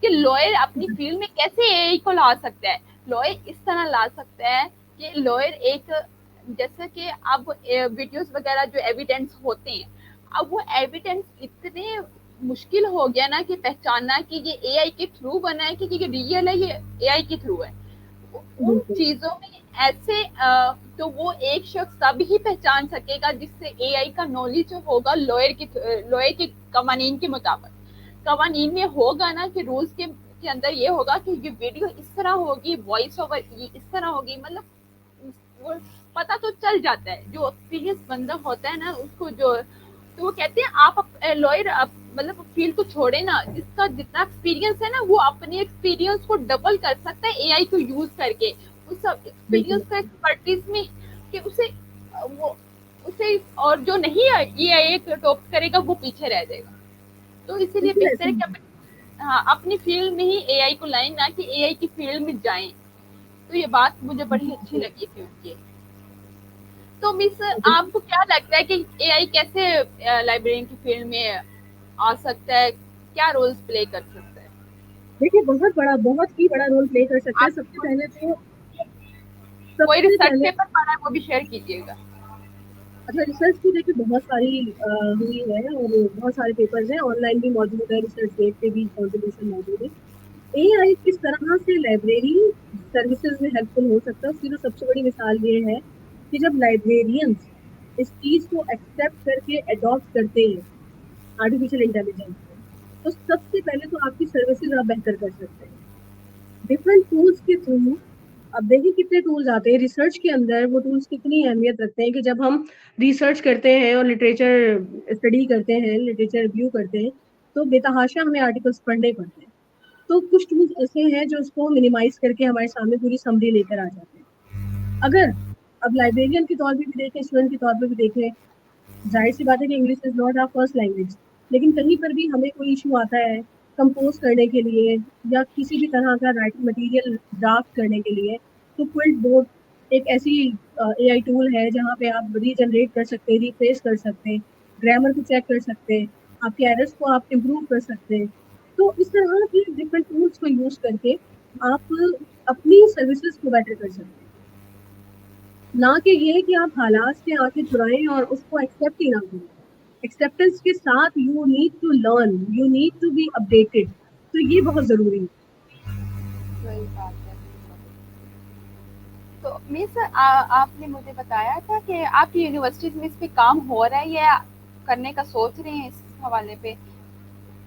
कि लॉयर अपनी फील्ड में कैसे एआई को ला सकता है, लॉयर इस तरह ला सकता है कि लॉयर एक, जैसे कि अब वीडियोस वगैरह जो एविडेंस होते हैं, अब वो एविडेंस इतने मुश्किल हो गया ना कि पहचानना कि ये एआई के थ्रू बना है कि ये रियल है, ये एआई के थ्रू है। उन बिल्कुल, चीजों में ऐसे तो वो एक शख्स तब ही पहचान सकेगा जिससे एआई का नॉलेज होगा लॉयर के कवानीन के मुताबिक। कवानीन में होगा ना कि रूल्स के अंदर ये होगा कि ये वीडियो इस तरह होगी, वॉइस ओवर ये इस तरह होगी, मतलब वो पता तो चल जाता है, जो एक्सपीरियंस बंदा होता है ना उसको जो। तो वो कहते हैं आप लॉयर मतलब फील्ड को छोड़े ना, जिसका जितना एक्सपीरियंस है ना वो अपने एक्सपीरियंस को डबल कर सकता है एआई को यूज करके, उस बिल्कुल, एक्सपीरियंस का एक्सपर्टीज में कि उसे वो उसे, और जो नहीं है ये एक टॉप करेगा वो पीछे रह जाएगा। तो इसीलिए बिल्कुल बेहतर ऐसे है ही कि है। हाँ अपनी फील्ड में ही एआई को लाएं, ना कि एआई की फील्ड में जाएं। तो ये बात मुझे बड़ी अच्छी बिल्कुल, लगी थी उनकी। तो मिस बिल्कुल। आपको क्या लगता है कि एआई कैसे लाइब्रेरियन की फील्ड में आ सकता है, क्या रोल्स प्ले कर सकता है? देखिए, बहुत ही बड़ा रोल प्ले कर सकता है। आपने कोई सबसे रिसर्च पहले पेपर पढ़ा है वो भी शेयर कीजिएगा। अच्छा, रिसर्च तो देखिए बहुत सारी हुई है और बहुत सारे पेपर्स हैं, ऑनलाइन भी मौजूद है, रिसर्च गेट पे भी कंट्रीब्यूशन मौजूद है। एआई किस तरह से लाइब्रेरी सर्विसेज में हेल्पफुल हो सकता है, उसकी तो सबसे बड़ी मिसाल ये है कि जब लाइब्रेरियंस इस चीज को एक्सेप्ट करके अडॉप्ट करते हैं, आर्टिफिशियल इंटेलिजेंस को, तो सबसे पहले तो आपकी सर्विसेज आप बेहतर कर सकते हैं डिफरेंट टूल्स के थ्रू। अब देखिए कितने टूल्स आते हैं रिसर्च के अंदर, वो टूल्स कितनी अहमियत रखते हैं कि जब हम रिसर्च करते हैं और लिटरेचर स्टडी करते हैं, लिटरेचर रिव्यू करते हैं, तो बेतहाशा हमें आर्टिकल्स पढ़ने पड़ते हैं। तो कुछ टूल्स ऐसे हैं जो उसको मिनिमाइज करके हमारे सामने पूरी समरी लेकर आ जाते हैं। अगर अब लाइब्रेरियन के तौर पे भी देखें, स्टूडेंट के तौर पे भी देखें, जाहिर सी बात है कि English is not our first language, लेकिन कहीं पर भी हमें कोई इशू आता है कंपोज करने के लिए या किसी भी तरह का राइटिंग मटेरियल ड्राफ्ट करने के लिए, तो क्विल्ट बोर्ड एक ऐसी एआई टूल है जहाँ पे आप रीजनरेट कर सकते हैं, रिप्लेस कर सकते हैं, ग्रामर को चेक कर सकते हैं, आपके एरर्स को आप इम्प्रूव कर सकते हैं। तो इस तरह के डिफरेंट टूल्स को यूज करके आप अपनी सर्विसेज को बेटर कर सकते हैं, ना कि ये कि आप हालात से आके चुराएं और उसको एक्सेप्ट ही ना करें। एक्सेप्टेंस के साथ you need to learn, you need to be updated, तो ये बहुत जरूरी है। सही बात है। तो मिस आपने मुझे बताया था कि आपकी यूनिवर्सिटीज में इस पे काम हो रहा है या करने का सोच रहे हैं इस हवाले पे?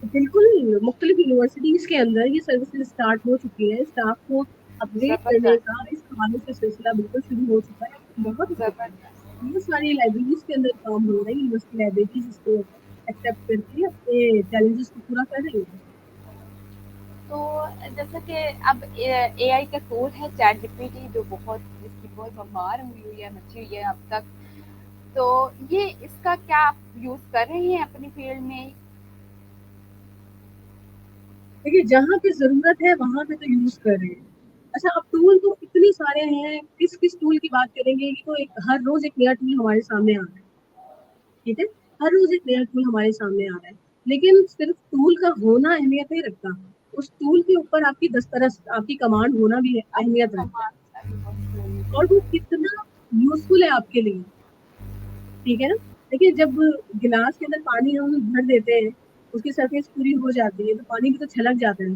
बिल्कुल, मुख्तलिफ यूनिवर्सिटीज के अंदर ये सर्विसेज स्टार्ट हो चुकी है, स्टाफ को अपग्रेड करने जबरदस्त, का इस हवाले से सिलसिला बिल्कुल शुरू हो चुका है। बहुत जबरदस्त। बहुत सारी लाइब्रेरीज के अंदर काम हो रहा है, यूनिवर्सिटी लाइब्रेरीज इसको एक्सेप्ट करके अपने चैलेंजेस को पूरा कर रही है। तो जैसे कि अब एआई का टूल है चैट जीपीटी, जो बहुत इसकी बहुत बम्बार हुई है, मची हुई है अब तक। तो ये इसका क्या आप यूज कर रही हैं अपनी फील्ड में? देखिए जहाँ पे ज़रूरत है वहाँ पे तो यूज़ कर रहे हैं। अच्छा अब टूल तो इतने सारे हैं, किस टूल की बात करेंगे, ये तो एक हर रोज़ एक नया टूल हमारे सामने आ रहा है, ठीक है? हर रोज़ एक नया टूल हमारे सामने आ रहा है। लेकिन सिर्फ़ टूल का होना अहमियत नहीं रखता, उस टूल के ऊपर आपकी दस्तरस, आपकी कमांड होना भी आपकी अहमियत रखता है, कमांड का भी बहुत ज़रूरी और वो है। कितना यूज़फुल है आपके लिए, ठीक है ना? देखिए जब गिलास के अंदर पानी हम भर देते हैं, उसकी सरफेस पूरी हो जाती है, तो पानी भी तो छलक जाता है।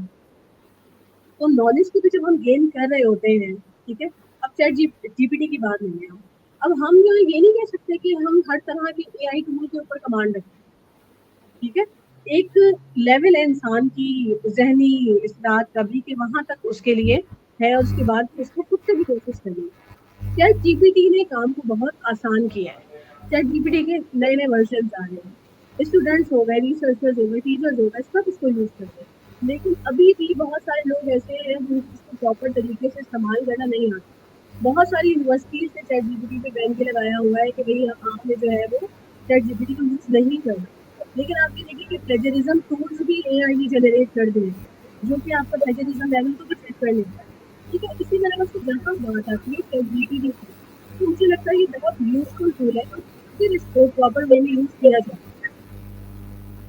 तो नॉलेज को भी जब हम गेन कर रहे होते हैं, ठीक है? अब चैट जीपीटी की बात नहीं है अब हम जो है ये नहीं कह सकते कि हम हर तरह के एआई टूल के ऊपर कमांड रखें, ठीक है? एक लेवल है इंसान की ज़हनी इस्तेदाद का भी कि वहाँ तक उसके लिए है और उसके बाद उसको खुद से भी कोशिश करनी है। चैट जीपीटी ने काम को बहुत आसान किया है। चैट जीपीटी के नए-नए वर्ज़न्स आ रहे हैं। स्टूडेंट्स हो गए, रिसर्चर्स हो गए, टीचर्स हो गए, सब इसको यूज़ करते हैं। लेकिन अभी भी बहुत सारे लोग ऐसे हैं जिनको इसको प्रॉपर तरीके से इस्तेमाल करना नहीं आता। बहुत सारी यूनिवर्सिटीज़ ने चैट जीपीटी पे बैन भी लगाया हुआ है कि भई आपने जो है वो चैट जीपीटी को यूज़ नहीं करना। लेकिन आप ये देखिए कि प्लेजरिज़्म टूल्स भी एआई ने जनरेट कर दिए हैं, जो कि आपका प्लेजरिज़्म लेवल को भी चेक कर लेता है। ठीक है, इसी तरह से जहाँ बात आती है चैट जीपीटी की, तो मुझे लगता है ये बहुत यूज़फुल टूल है, तो फिर इसको प्रॉपर वे में यूज़ किया जाए।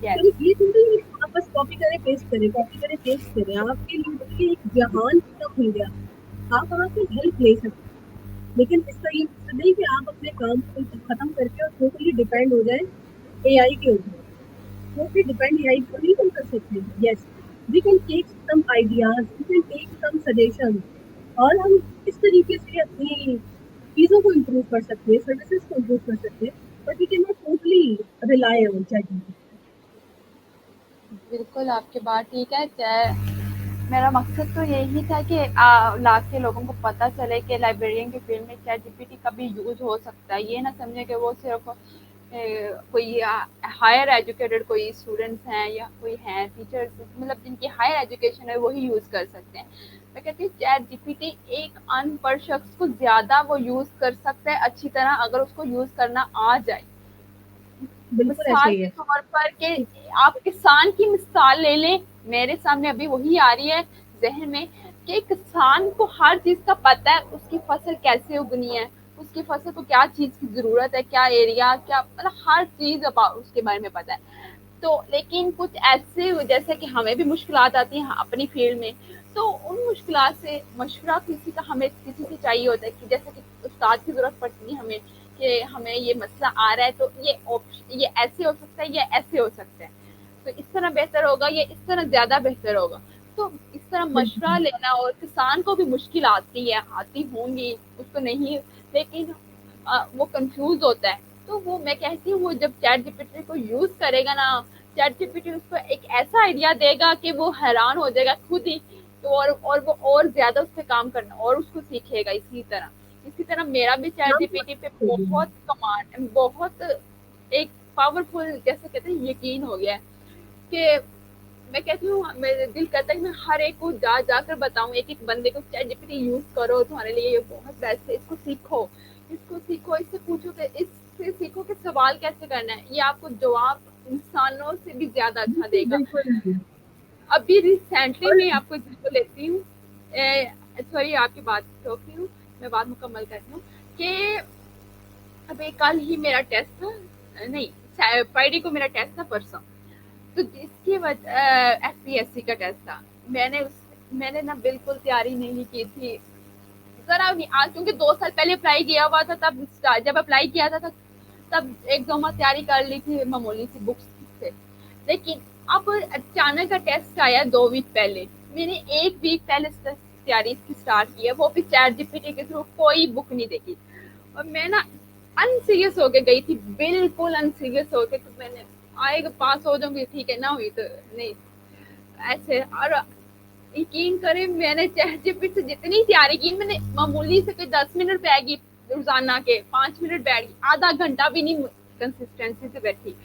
यस, मतलब ये थोड़ी है कि आप बस कॉपी करें, पेस्ट करें, आपके लिए देखिए एक जहान कितना खुल गया। आप वहाँ से हेल्प ले सकते हैं, लेकिन इसका ये मतलब नहीं कि आप अपने काम को खत्म करके और टोटली डिपेंड हो जाएँ एआई के ऊपर। टोटली डिपेंड एआई पर नहीं हम कर सकते। Yes, we can take some ideas, we can take some suggestions और हम इस तरीके से अपनी चीज़ों को इम्प्रूव कर सकते हैं, सर्विसेज़ को इम्प्रूव कर सकते हैं, but we can not totally rely on ChatGPT. बिल्कुल आपकी बात ठीक है। मेरा मकसद तो यही था कि लाख के लोगों को पता चले कि लाइब्रेरियन के फील्ड में चैट जीपीटी का भी यूज़ हो सकता है। ये ना समझे कि वो सिर्फ कोई हायर एजुकेटेड कोई स्टूडेंट्स हैं या कोई हैं टीचर्स, मतलब जिनकी हायर एजुकेशन है वही यूज़ कर सकते हैं। मैं कहती हूँ चैट जीपीटी एक अनपढ़ शख्स को ज़्यादा वो यूज़ कर सकता है अच्छी तरह, अगर उसको यूज़ करना आ जाए। बिल्कुल ऐसे मिसाल ही के है। तौर पर कि आप किसान की मिसाल ले लें, मेरे सामने अभी वही आ रही है ज़हन में कि किसान को हर चीज़ का पता है, उसकी फसल कैसे उगनी है, उसकी फसल को क्या चीज़ की ज़रूरत है, क्या एरिया, क्या मतलब हर चीज़ उसके बारे में पता है। तो लेकिन कुछ ऐसे जैसे कि हमें भी मुश्किलात आती हैं अपनी फील्ड में, तो उन मुश्किलात से मशवरा किसी का हमें किसी से चाहिए होता है कि जैसे कि उस्ताद की ज़रूरत पड़ती है हमें कि हमें ये मसला आ रहा है, तो ये ऐसे हो सकता है, ये ऐसे हो सकता है, तो इस तरह बेहतर होगा, ये इस तरह ज़्यादा बेहतर होगा। तो इस तरह मशवरा बिल्कुल, लेना, और किसान को भी मुश्किल आती है, आती होंगी, उसको नहीं, लेकिन वो कंफ्यूज होता है। तो वो मैं कहती हूँ वो जब चैट जीपीटी को यूज़ करेगा ना, चैट जीपीटी उसको एक ऐसा आइडिया देगा कि वो हैरान हो जाएगा खुद ही। तो और वो और ज़्यादा उस पे काम करना और उसको सीखेगा इसी तरह मेरा भी चैट काम जीपीटी पे हो गया। बहुत कमांड, बहुत एक पावरफुल जैसे कहते हैं यकीन हो गया है कि मैं कहती हूँ मेरे दिल करता है कि मैं हर एक को जा जाकर बताऊं, एक एक बंदे को चैट जीपीटी यूज करो, तुम्हारे लिए ये बहुत बेस्ट है, इसको सीखो, इससे पूछो कि इससे सीखो कि सवाल कैसे करना है, ये आपको जवाब इंसानों से भी ज्यादा अच्छा बिल्कुल, देगा। बिल्कुल। अभी रिसेंटली और मैं आपको एग्जाम्पल लेती हूँ, सॉरी आपकी बात रोक रही हूँ, मैं बात मुकम्मल करती हूँ कि अभी कल ही मेरा टेस्ट था, नहीं फ्राइडे को मेरा टेस्ट था परसों, तो जिसकी वजह एफपीएससी का टेस्ट था, मैंने ना बिल्कुल तैयारी नहीं की थी, जरा भी आज, क्योंकि 2 साल पहले अप्लाई किया हुआ था, तब जब अप्लाई किया था तब एक दो माह तैयारी कर ली थी मामूली सी बुक्स से। लेकिन अब अचानक का टेस्ट आया 2 वीक पहले, मैंने 1 वीक पहले तैयारी इसकी स्टार्ट की है, वो भी चैट जीपीटी के थ्रू, कोई बुक नहीं देखी, और मैं ना अनसीरियस होके गई थी, बिल्कुल अनसीरियस होके, तो मैंने आएगा पास हो जाऊंगी ठीक है, ना हुई तो नहीं, ऐसे। और यकीन करें मैंने चैट जीपीटी से जितनी तैयारी की, मैंने मामूली से कोई 10 मिनट बैठी रोजाना के, 5 मिनट बैठी, आधा घंटा भी नहीं कंसिस्टेंसी से बैठी,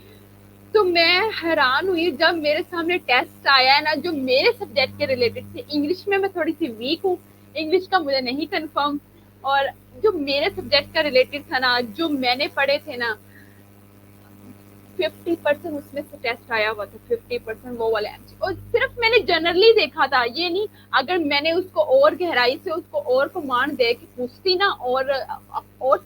तो मैं हैरान हुई जब मेरे सामने टेस्ट आया है ना, जो मेरे सब्जेक्ट के रिलेटेड थे। इंग्लिश में मैं थोड़ी सी वीक हूँ, इंग्लिश का मुझे नहीं कंफर्म, और जो मेरे सब्जेक्ट का रिलेटेड था ना, जो मैंने पढ़े थे ना, 50% اس میں سے ٹیسٹ آیا ہوا تھا, 50% وہ والے MC. اور صرف میں نے جنرلی دیکھا تھا, یہ نہیں اگر میں نے اس کو اور گہرائی سے اس کو اور کمانڈ دے کے پوچھتی نا اور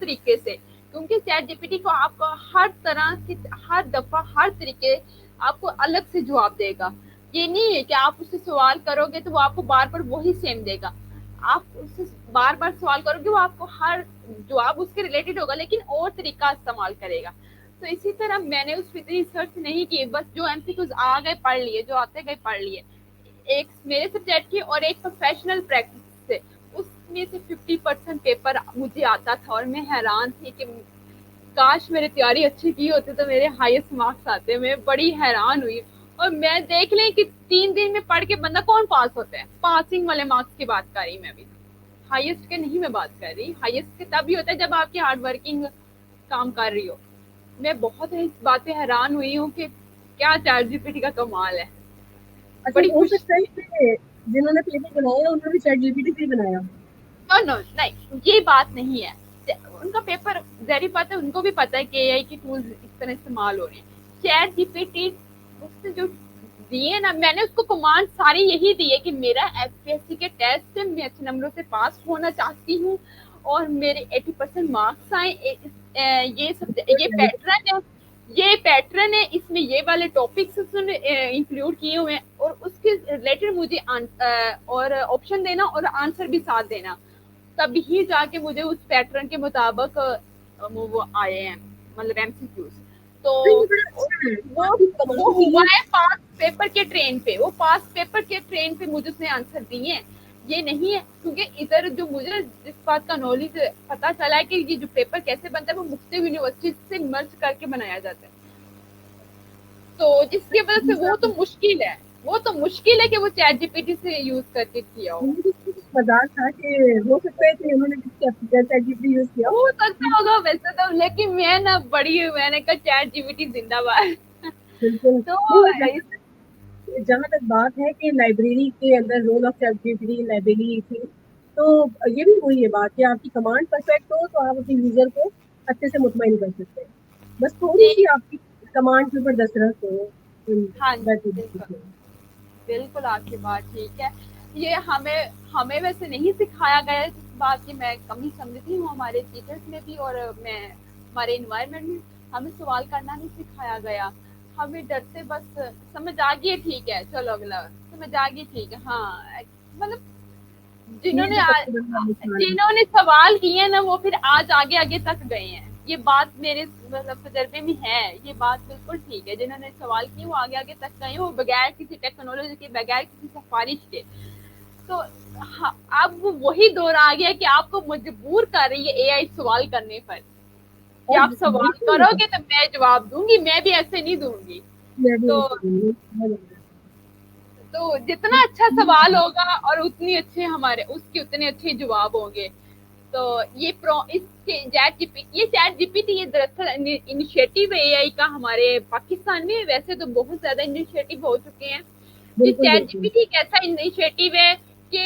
طریقے سے, کیونکہ چیٹ جی پی ٹی کو آپ کو ہر طرح کی ہر دفعہ ہر طریقے آپ کو الگ سے جواب دے گا. یہ نہیں ہے کہ آپ اس سے سوال کرو گے تو وہ آپ کو بار بار وہی سیم دے گا. آپ اس سے بار بار سوال کرو گے وہ آپ کو ہر جواب اس کے ریلیٹڈ ہوگا لیکن اور طریقہ استعمال کرے گا. تو اسی طرح میں نے اس پہ اتنی ریسرچ نہیں کی, بس جو ایم سی کیوز آ گئے پڑھ لیے, جو آتے گئے پڑھ لیے. ایک میرے سبجیکٹ کی اور ایک پروفیشنل پریکٹس سے, اس میں سے 50% پیپر مجھے آتا تھا اور میں حیران تھی کہ کاش میری تیاری اچھی کی ہوتی تو میرے ہائیسٹ مارکس آتے. میں بڑی حیران ہوئی. اور میں دیکھ لیں کہ 3 دن میں پڑھ کے بندہ کون پاس ہوتا ہے, پاسنگ والے مارکس کی بات کر رہی میں ابھی, ہائیسٹ کے نہیں میں بات کر رہی. ہائیسٹ کے تب ہی ہوتا ہے جب آپ کی ہارڈ ورکنگ کام کر رہی ہو. میں بہت اس باتیں حیران ہوئی ہوں کہ کیا چیٹ جی پی ٹی کا کمال ہے. اچھا بڑی ہو خوش. سکتا ہے کہ جنہوں نے پیپر بنایا انہوں نے چیٹ جی پی ٹی سے ہی بنایا. نو نہیں, یہ بات نہیں ہے. ان کا پیپر ظاہری بات ہے, ان کو بھی پتا ہے کہ اے آئی کی ٹولز اس طرح استعمال ہو رہے ہیں. چیٹ جی پی ٹی اس نے جو دیے نا, میں نے اس کو کمانڈ ساری یہی دی ہے کہ میرا ایف پی ایس سی کے ٹیسٹ سے میں اچھے نمبروں سے پاس ہونا چاہتی ہوں اور میرے 80% مارکس آئیں. یہ پیٹرن ہے, یہ پیٹرن ہے, اس میں یہ والے ٹاپکس انکلوڈ کیے ہوئے ہیں اور اس کے ریلیٹڈ مجھے اور آپشن دینا اور آنسر بھی ساتھ دینا, تبھی جا کے مجھے اس پیٹرن کے مطابق وہ آئے ہیں, مطلب ایم سی کیوز. تو یہ بڑا اچھا ہے, کافی وہ کمال کی ہوا یہ. ہے پاس پیپر کے ٹرین پہ, وہ پاس پیپر کے ٹرین پہ مجھے اس نے آنسر دیے ہیں. یہ نہیں ہے کیونکہ ادھر جو مجھے جس بات کا نالج پتا چلا ہے کہ یہ جو پیپر کیسے بنتا ہے وہ مختلف یونیورسٹی سے مرج کر کے بنایا جاتا ہے. تو جس کی وجہ سے وہ تو مشکل ہے, وہ تو مشکل ہے کہ وہ چیٹ جی پی ٹی سے یوز کر کے کیا ہو. مزاق تھا کہ ہو سکتا ہے کہ انہوں نے چیٹ جی پی ٹی یوز کیا. ہو سکتا ہوگا ویسے تو, لیکن میں نا بڑی میں نے کہا چیٹ جی پی ٹی زندہ باد. بالکل تو نہیں, جہاں تک بات ہے کہ لائبریری کے اندر role of chat G P T library تھی, تو یہ بھی وہی ہے بات کہ آپ کی کمانڈ پرفیکٹ ہو تو آپ اپنے یوزر کو اچھے سے مطمئن کر سکتے ہیں. بس تھوڑی جی, سی آپ کی کمانڈ کے اوپر دسترس ہو. ہاں جی بالکل بالکل آپ کی بات ٹھیک ہے. یہ ہمیں ویسے نہیں سکھایا گیا ہے, جس بات کی میں کمی سمجھتی ہوں. ہمارے ٹیچرس میں بھی اور میں ہمارے انوائرمنٹ میں ہمیں سوال کرنا نہیں سکھایا گیا. ہمیں ڈرتے بس سمجھ آ گئی ٹھیک ہے چلو اگلا سمجھ آ گئی ٹھیک ہے. ہاں مطلب یہ جو سب سے بڑا نقصان ہے. جنہوں نے سوال کیے نا وہ پھر آج آگے آگے تک گئے ہیں. یہ بات میرے مطلب تجربے میں ہے, یہ بات بالکل ٹھیک ہے. جنہوں نے سوال کی وہ آگے آگے تک گئے, وہ بغیر کسی ٹیکنالوجی کے بغیر کسی سفارش کے. تو اب وہی دور آ گیا کہ آپ کو مجبور کر رہی ہے اے آئی سوال کرنے پر, کہ اور آپ سوال بالکل کرو گے تو میں جواب دوں گی, میں بھی ایسے نہیں دوں گی. میں بھی تو ایسے ہی ہوں. تو جتنا اچھا سوال ہوگا اور اتنی اچھے ہمارے اس کے اتنے اچھے جواب ہوں گے. تو یہ چیٹ جی پی ٹی یہ دراصل انیشیٹو ہے اے آئی کا ہمارے پاکستان میں. ویسے تو بہت زیادہ انیشیٹو ہو چکے ہیں. یہ بالکل چیٹ جی بالکل پی ٹی ایک ایسا انیشیٹو ہے کہ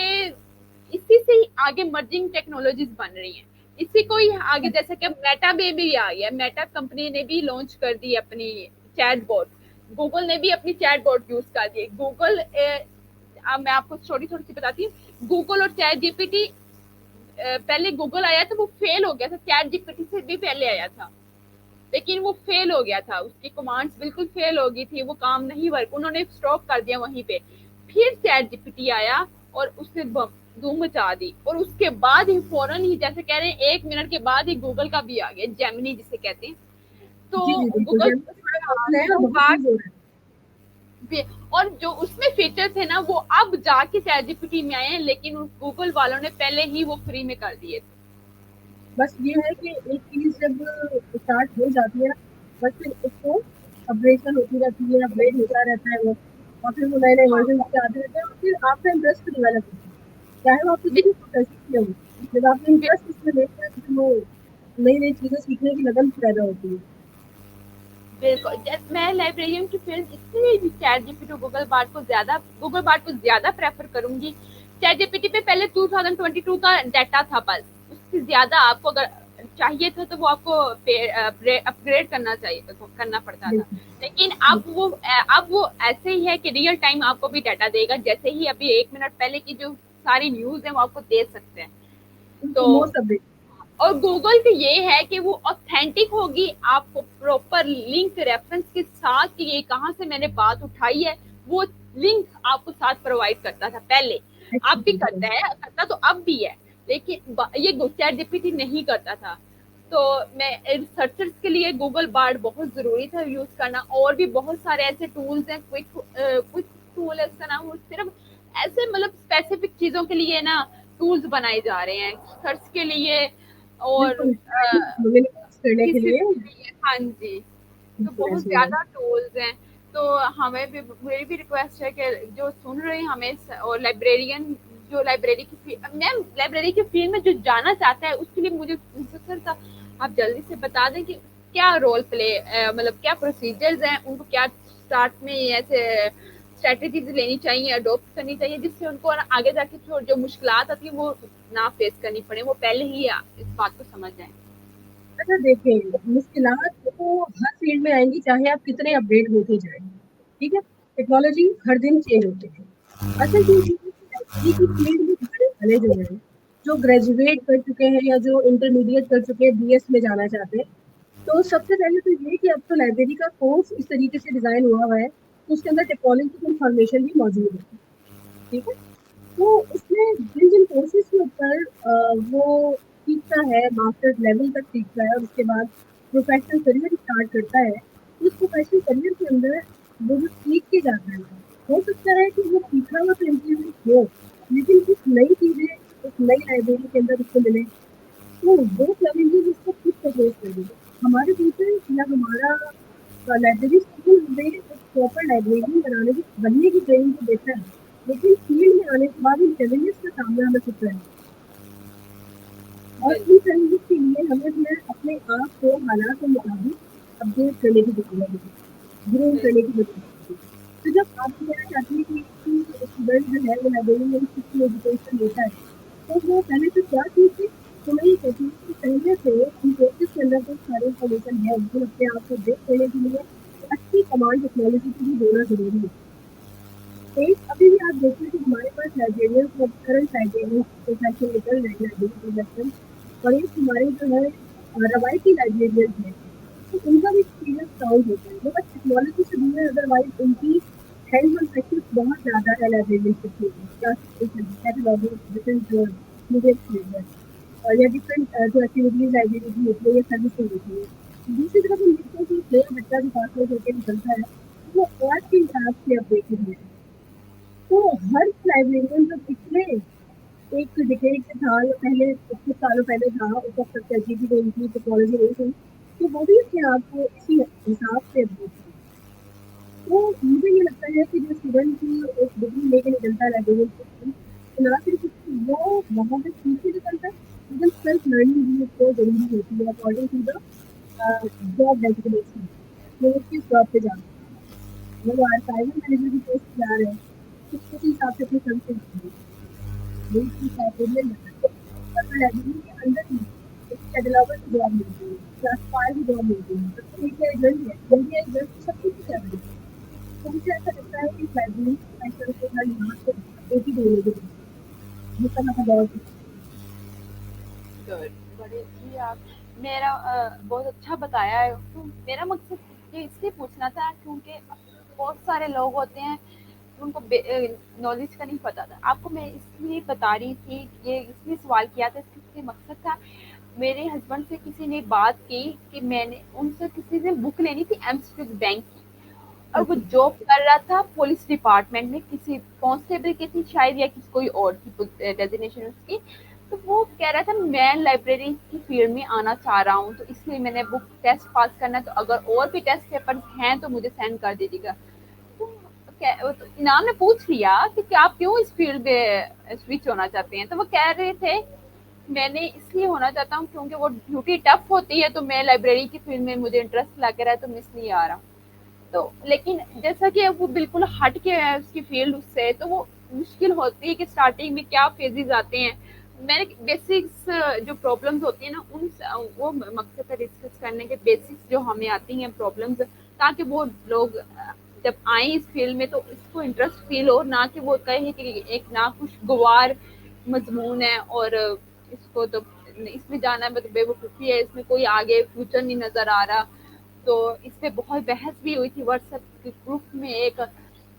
اسی سے ہی آگے مرجنگ ٹیکنالوجیز بن رہی ہیں. اسی کو ہی آگے, جیسے کہ میٹا میں بھی آ گیا, میٹا کمپنی نے بھی لانچ کر دی اپنی چیٹ بورڈ. گوگل نے بھی اپنی چیٹ بورڈ یوز کر دی. گوگل میں آپ کو تھوڑی سی بتاتی ہوں. گوگل اور چیٹ جی پی ٹی, پہلے گوگل آیا تھا وہ فیل ہو گیا تھا, چیٹ جی پی ٹی سے بھی پہلے آیا تھا لیکن وہ فیل ہو گیا تھا. اس کی کمانڈس بالکل فیل ہو گئی تھی, وہ کام نہیں ورک, انہوں نے اسٹاپ کر دیا وہیں پہ. پھر چیٹ جی پی ٹی آیا اور اس نے دھوم مچا دی, اور اس کے بعد ہی فوراً ہی جیسے کہہ رہے ہیں 1 منٹ کے بعد ہی گوگل کا بھی آ گیا, جیمنی جسے کہتے ہیں. تو جی جی بالکل گوگل بڑا کامن ہے اور بہت یوز ہو رہا ہے. اور جو اس میں فیچر تھے نا وہ اب جا کے چیٹ جی پی ٹی میں آئے ہیں, لیکن گوگل والوں نے پہلے ہی وہ فری میں کر دیے تھے. بس یہ ہے کہ ایک چیز جب اسٹارٹ ہو جاتی ہے نا, بس پھر اس کو اپڈیشن ہوتی رہتی ہے, اپڈیٹ ہوتا رہتا ہے وہ, اور پھر وہ نئے نئے ہاں ورژن آتے رہتے ہیں, اور پھر آپ کا انٹرسٹ ڈیولپ ہوتا ہے. چاہے وہ آپ کسی بھی بال- پروفیشن میں ہو, جب آپ کا انٹرسٹ اس میں دیکھتے ہیں تو وہ نئی نئی چیزیں سیکھنے کی لگن پیدا ہوتی ہے. بالکل. میں لائبریرین کی فیلڈ اس لیے بھی چیٹ جی پی ٹی گوگل بارڈ کو زیادہ پریفر کروں گی. چیٹ جی پی ٹی پہ پہلے 2022 کا ڈیٹا تھا, بس اس سے زیادہ آپ کو اگر چاہیے تھا تو وہ آپ کو اپ گریڈ کرنا پڑتا تھا. بالکل لیکن بالکل اب وہ ایسے ہی ہے کہ ریئل ٹائم آپ کو بھی ڈیٹا دے گا, جیسے ہی ابھی 1 منٹ پہلے کی جو ساری نیوز ہے وہ آپ کو دے سکتے ہیں. تو موسٹ اپڈیٹ. اور گوگل کا یہ ہے کہ وہ اوتھینٹک ہوگی, آپ کو پروپر لنک ریفرنس کے ساتھ کہ یہ کہاں سے میں نے بات اٹھائی ہے, وہ لنک آپ کو ساتھ پرووائڈ کرتا تھا پہلے. اب بھی کرتا تو اب بھی ہے, لیکن یہ چیٹ جی پی ٹی نہیں کرتا تھا. تو میں ریسرچرز کے لیے گوگل بارڈ بہت ضروری تھا یوز کرنا. اور بھی بہت سارے ایسے ٹولس ہیں, کوئک ٹول ہے اس کا نام, وہ صرف ایسے مطلب اسپیسیفک چیزوں کے لیے نا ٹولس بنائے جا رہے ہیں, سرچ کے لیے اور بالکل کرنے کے کسی لیے. ہاں جی, تو بالکل بہت ایسے ہی ہے. زیادہ ٹولز ہیں. تو ہمیں بھی, میری بھی ریکویسٹ ہے کہ جو سن رہے ہیں ہمیں, اور لائبریرین جو لائبریری کی میم لائبریری کی فیلڈ میں جو جانا چاہتا ہے اس کے لیے مجھے مختصر سا آپ جلدی سے بتا دیں کہ کیا رول پلے, مطلب کیا پروسیجرز ہیں, ان کو کیا اسٹارٹ میں ایسے اسٹریٹجیز لینی چاہیے, اڈاپٹ کرنی چاہیے, جس سے ان کو آگے جا کے جو مشکلات آتی ہیں وہ نہ فیس کرنی پڑے, وہ پہلے ہی اس بات کو سمجھ جائیں. اچھا دیکھیں, مشکلات تو ہر فیلڈ میں آئیں گی, چاہے آپ کتنے اپڈیٹ ہوتے جائیں. ٹھیک ہے, ٹیکنالوجی ہر دن چینج ہوتی ہے. اصل چیز یہ ہے کہ لائبریری کی فیلڈ میں بڑے بھلے جو ہیں, جو گریجویٹ کر چکے ہیں یا جو انٹرمیڈیٹ کر چکے ہیں, BS میں جانا چاہتے ہیں, تو سب سے پہلے تو یہ کہ اب تو لائبریری کا کورس اس طریقے سے ڈیزائن ہوا ہے کہ اس کے اندر ٹیکنالوجی کی انفارمیشن بھی موجود ہے. ٹھیک ہے, تو اس میں جن جن کورسز کے اوپر وہ سیکھتا ہے, ماسٹر لیول تک سیکھتا ہے, اور اس کے بعد پروفیشنل کریئر اسٹارٹ کرتا ہے, تو اس پروفیشنل کریئر کے اندر وہ جو سیکھ کے جاتا ہے, ہو سکتا ہے کہ وہ سیکھا ہوا تو امپلیمنٹ ہو, لیکن کچھ نئی چیزیں ایک نئی لائبریری کے اندر اس کو ملے, تو وہ چیلنجز اس کو خود کو فیس کرنے گے. ہمارے ٹیچر یا ہمارا لائبریری اسکول میں ایک پراپر لائبریری بننے کی ٹریننگ تو دیتا ہے, لیکن فیلڈ میں آنے کے بعد ان چیلنجز کا سامنا ہمیں خود کرنا ہے. اور ان بالکل چیلنجز کے لیے ہمیں جو ہے اپنے آپ کو حالات کے مطابق اپڈیٹ کرنے کی ضرورت ہے, گرو کرنے کی ضرورت ہے. تو جب آپ کہنا چاہتی ہیں کہ اسٹوڈنٹ جو ہے وہ لائبریری میں ایجوکیشن لیتا ہے, تو وہ پہلے سے کیا چیز ہے, تو میں یہ کہتی ہوں کہ پہلے سے ان کورسز کے اندر جو ساری انفارمیشن ہے, ان کو اپنے آپ کو دیکھ لینے کے لیے اچھی کمانڈ ٹیکنالوجی کی بھی ہونا ضروری ہے. ایک ابھی بھی آپ دیکھیں کہ ہمارے پاس لائبریرین کرنٹ لائبریرین پروفیشن نکل رہے ہیں لائبریری پروفیشن, اور ایک ہمارے جو ہے روایتی لائبریرین ہے, تو ان کا بھی ایکسپیرینس کاؤنٹ ہوتا ہے. وہ بس ٹیکنالوجی سے دور ہے, ادروائز ان کی ہینڈ آن پریکٹس بہت زیادہ ہے لائبریرین کے اور یا ڈفرینٹ جو ایکٹیویٹیز لائبریری کی ہوتی ہے یا سروسز ہوتی ہے. دوسری طرف ہم دیکھتے ہیں کہ نیا بچہ جو پاس آؤٹ ہو کے نکلتا ہے, وہ آج کے حساب سے اپڈیٹڈ ہے. تو ہر لائبریرین جو پچھلے ایک ڈیکیڈ سے تھا یا پہلے کچھ سالوں پہلے تھا, اس وقت تک ChatGPT نہیں تھی, ٹیکنالوجی نہیں تھی, تو وہ بھی اپنے آپ کو اسی حساب سے اپڈیٹ کرے. تو مجھے یہ لگتا ہے کہ جو اسٹوڈنٹ کی ایک ڈگری لے کے نکلتا ہے لائبریرین سے, تو نہ صرف وہ وہاں پہ سیکھ کے نکلتا ہے, لیکن سیلف لرننگ بھی اس کو ضروری ہوتی ہے according to the job designation, وہ کس جاب پہ جانا ہے. اگر وہ آرکائیول مینیجر کی پوسٹ پہ جا رہے ہیں, تو اسی حساب سے اپنی سروسز دیں گے. لائبریرین لائبریری کے اندر ہی ایک کیٹلاگر کی جاب ملتی ہے, کلاسیفائر کی جاب ملتی ہے, تو میڈیا ایجنٹ ہے, میڈیا ایجنٹ تو سب کچھ کر رہے ہیں. تو مجھے ایسا لگتا ہے کہ لائبریری پروفیشن کو ہر یہاں سے اپڈیٹ ہونے کی ضرورت ہے, جس طرح کا دور ہے. بڑے جی آپ میرا بہت اچھا بتایا ہے. تو میرا مقصد یہ اس لیے پوچھنا تھا کیونکہ بہت سارے لوگ ہوتے ہیں ان کو نالج کا نہیں پتا تھا. آپ کو میں اس لیے بتا رہی تھی, یہ اس لیے سوال کیا تھا, اس کے مقصد تھا میرے ہسبینڈ سے کسی نے بات کی کہ میں نے ان سے کسی سے بک لینی تھی ایم بینک کی, اور وہ اچھا جاب کر رہا تھا پولیس ڈپارٹمنٹ میں, کسی کانسٹیبل کی تھی شاید, یا کسی کوئی اور تھی ڈیزگنیشن اس کی. تو وہ کہہ رہا تھا میں لائبریری کی فیلڈ میں آنا چاہ رہا ہوں, تو اس لیے میں نے بک ٹیسٹ پاس کرنا ہے, تو اگر اور بھی ٹیسٹ پیپر ہیں تو مجھے سینڈ کر دیجیے گا. تو انعام نے پوچھ لیا کہ آپ کیوں اس فیلڈ پہ سوئچ ہونا چاہتے ہیں, تو وہ کہہ رہے تھے میں نے اس لیے ہونا چاہتا ہوں کیونکہ وہ ڈیوٹی ٹف ہوتی ہے, تو میں لائبریری کی فیلڈ میں مجھے انٹرسٹ لگ رہا ہے, تو میں اس لیے آ رہا ہوں. تو لیکن جیسا کہ وہ بالکل ہٹ کے ہے اس کی فیلڈ اس سے, تو وہ مشکل ہوتی ہے کہ اسٹارٹنگ میں کیا فیزز آتے ہیں, میں نے بیسکس جو پرابلمس ہوتی ہیں نا ان وہ مقصد ہے ڈسکس کرنے کے بیسکس جو ہمیں آتی ہیں پرابلمس، تاکہ وہ لوگ جب آئیں اس فیلڈ میں تو اس کو انٹرسٹ فیل ہو، نہ کہ وہ کہیں کہ ایک ناخوشگوار مضمون ہے اور اس کو تو اس میں جانا ہے بے وقوفی ہے، اس میں کوئی آگے فیوچر نہیں نظر آ رہا. تو اس پہ بہت بحث بھی ہوئی تھی واٹس ایپ کے گروپ میں ایک.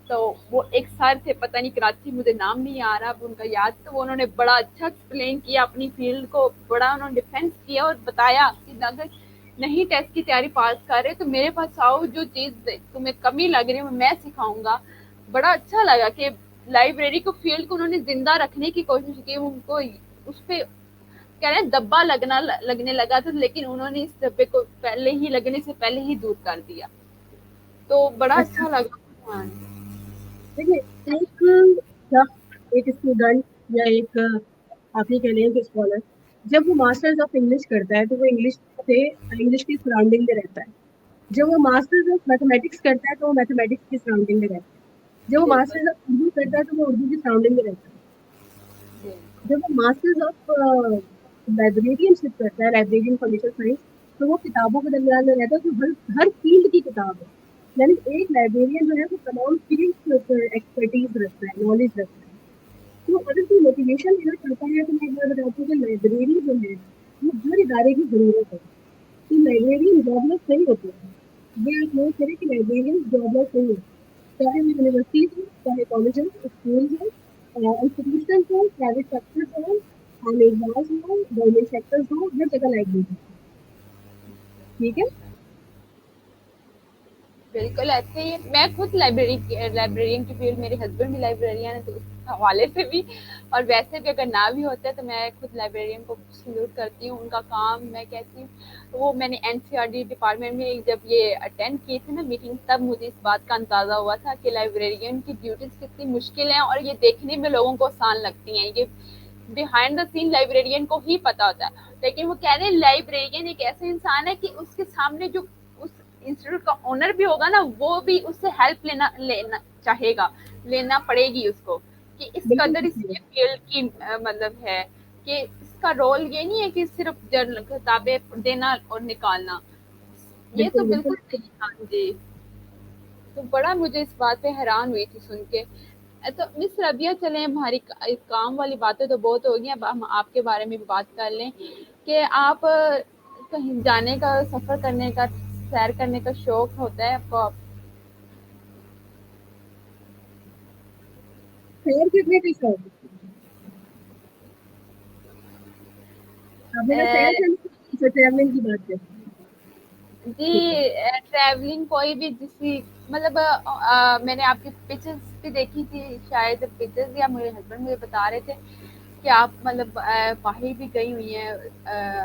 تو وہ ایک سر تھے، پتہ نہیں کراچی، مجھے نام نہیں آ رہا اب ان کا یاد، تو وہ انہوں نے بڑا اچھا ایکسپلین کیا اپنی فیلڈ کو، بڑا انہوں نے ڈیفینس کیا اور بتایا کہ اگر نہیں ٹیسٹ کی تیاری پاس کر رہے تو میرے پاس آؤ، جو چیز تمہیں کمی لگ رہی ہے میں سکھاؤں گا. بڑا اچھا لگا کہ لائبریری کو فیلڈ کو انہوں نے زندہ رکھنے کی کوشش کی، ان کو اس پہ کہہ رہے ہیں دبا لگنے لگا تھا، لیکن انہوں نے اس دبے کو پہلے ہی لگنے سے پہلے ہی دور کر دیا. تو بڑا اچھا لگا. ہاں دیکھیے ایک شخص، ایک اسٹوڈنٹ یا ایک آپ یہ کہہ لیں کہ اسکالر، جب وہ ماسٹرز آف انگلش کرتا ہے تو وہ انگلش کی سراؤنڈنگ میں رہتا ہے. جب وہ ماسٹرز آف میتھمیٹکس کرتا ہے تو وہ میتھمیٹکس کی سراؤنڈنگ میں رہتا ہے. جب وہ بالکل. ماسٹرز آف اردو کرتا ہے تو وہ اردو کی سراؤنڈنگ میں رہتا ہے. جی جب وہ ماسٹرز آف لائبریرین شپ کرتا ہے، لائبریرین کمپیوٹر سائنس، تو وہ کتابوں کے درمیان میں رہتا ہے تو ہر فیلڈ کی کتاب ہے. یعنی ایک لائبریرین جو ہے وہ تمام فیلڈ کے اوپر ایکسپرٹیز رکھتا ہے، نالج رکھتا ہے. تو اگر کوئی موٹیویشن لینا چاہتا ہے تو میں ایک بار بتاتی ہوں کہ لائبریری جو ہے وہ ہر ادارے کی ضرورت ہے. کہ لائبریرین جابلس نہیں ہوتے ہیں. یہ آپ نوٹ کریں کہ لائبریرین جابلس نہیں ہوتے، چاہے وہ یونیورسٹیز ہوں، چاہے کالج ہوں، اسکول ہوں، انسٹیٹیوشن ہوں، پرائیویٹ سیکٹر ہوں، امیدواز ہوں، گورنمنٹ سیکٹر ہوں، ہر جگہ لائبریری. ٹھیک ہے. بالکل ایسے ہی میں خود لائبریرین کی فیلڈ، میرے ہسبینڈ بھی لائبریرین ہے تو اس حوالے سے بھی، اور ویسے بھی اگر نہ بھی ہوتا ہے تو میں خود لائبریرین کو سلوٹ کرتی ہوں. ان کا کام میں کہتی ہوں، وہ میں نے N C R D department میں جب یہ اٹینڈ کی تھی نا میٹنگ، تب مجھے اس بات کا اندازہ ہوا تھا کہ لائبریرین کی ڈیوٹیز کتنی مشکل ہیں، اور یہ دیکھنے میں لوگوں کو آسان لگتی ہیں. یہ بیہائنڈ دا سین لائبریرین کو ہی پتا ہوتا ہے، لیکن وہ کہہ رہے ہیں لائبریرین ایک ایسا انسان ہے کہ اس کے سامنے جو اس انسٹیٹیوٹ کا اونر بھی ہوگا نا، وہ بھی اس سے ہیلپ لینا چاہے گا، لینا پڑے گی اس کو، کہ اس بالکل قدر اس صحیح ہے. کے فیلڈ کی مطلب ہے کہ اس کا رول یہ نہیں ہے کہ صرف کتابیں دینا اور نکالنا. یہ تو بالکل نہیں. ہاں جی. تو بڑا مجھے اس بات پہ حیران ہوئی تھی سن کے. تو مس ربیہ چلیں، ہماری کام والی باتیں تو بہت ہو گئی، اب ہم آپ کے بارے میں بھی بات کر لیں کہ آپ کہیں جانے کا، سفر کرنے کا، سیر کرنے کا شوق ہوتا ہے آپ کو؟ شیئر کرنے کا شوق آپ نے شیئر کرنے ٹریولنگ کی بات کریں. جی ٹھیک ہے. ٹریولنگ کوئی بھی جسی مطلب میں نے آپ کی پکچرز بھی دیکھی تھی، شاید پکچرز یا میرے ہسبینڈ مجھے بتا رہے تھے کہ آپ مطلب باہر بھی گئی ہوئی ہیں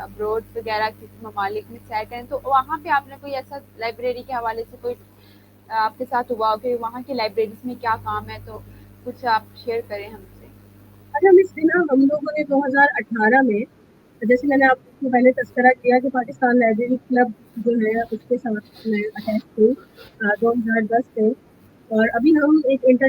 ابروڈ وغیرہ کسی ممالک میں سیٹ ہیں، تو وہاں پہ آپ نے کوئی ایسا لائبریری کے حوالے سے کوئی آپ کے ساتھ ہوا کہ وہاں کی لائبریریز میں کیا کام ہے، تو کچھ آپ شیئر کریں ہم سے. اچھا مس رینا، ہم لوگوں نے 2018 میں، جیسے میں نے آپ کو پہلے تذکرہ کیا کہ پاکستان لائبریری کلب جو ہے اس کے ساتھ میں اٹیچ تھی 2010 سے. اور ابھی ہم ایک سیکنڈ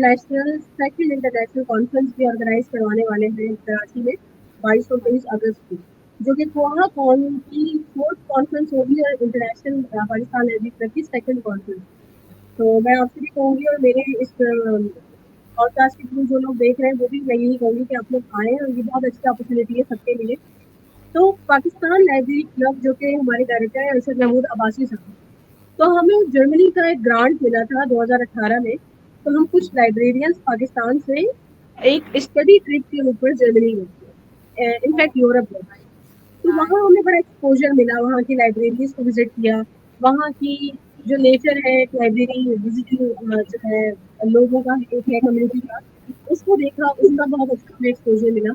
انٹرنیشنل کانفرنس بھی آرگنائز کروانے والے ہیں کراچی میں 22 اور 23 اگست کو، جو کہ کوہا کون کی 4th کانفرنس ہوگی اور انٹرنیشنل پاکستان لائبریری کلب کی 2nd کانفرنس. تو میں آپ سے بھی کہوں گی، اور میرے اس پوڈ کاسٹ کے تھرو جو لوگ دیکھ رہے ہیں وہ بھی میں یہی کہوں گی کہ آپ لوگ آئیں، اور یہ بہت اچھی اپرچونیٹی ہے سب کے لیے. تو پاکستان لائبریری کلب جو کہ ہمارے ڈائریکٹر ہیں ارشد محمود عباسی صاحب، تو ہمیں جرمنی کا ایک گرانٹ ملا تھا 2018 میں. تو ہم کچھ لائبریرینس پاکستان سے ایک اسٹڈی ٹرپ کے اوپر جرمنی گئے، انفیکٹ یورپ میں. تو وہاں ہمیں بڑا ایکسپوجر ملا، وہاں کی لائبریریز کو وزٹ کیا، وہاں کی جو نیچر ہے لائبریری وزٹنگ جو ہے لوگوں کا ایک ہے کمیونٹی کا، اس کو دیکھا، اس کا بہت اچھا ایکسپوجر ملا.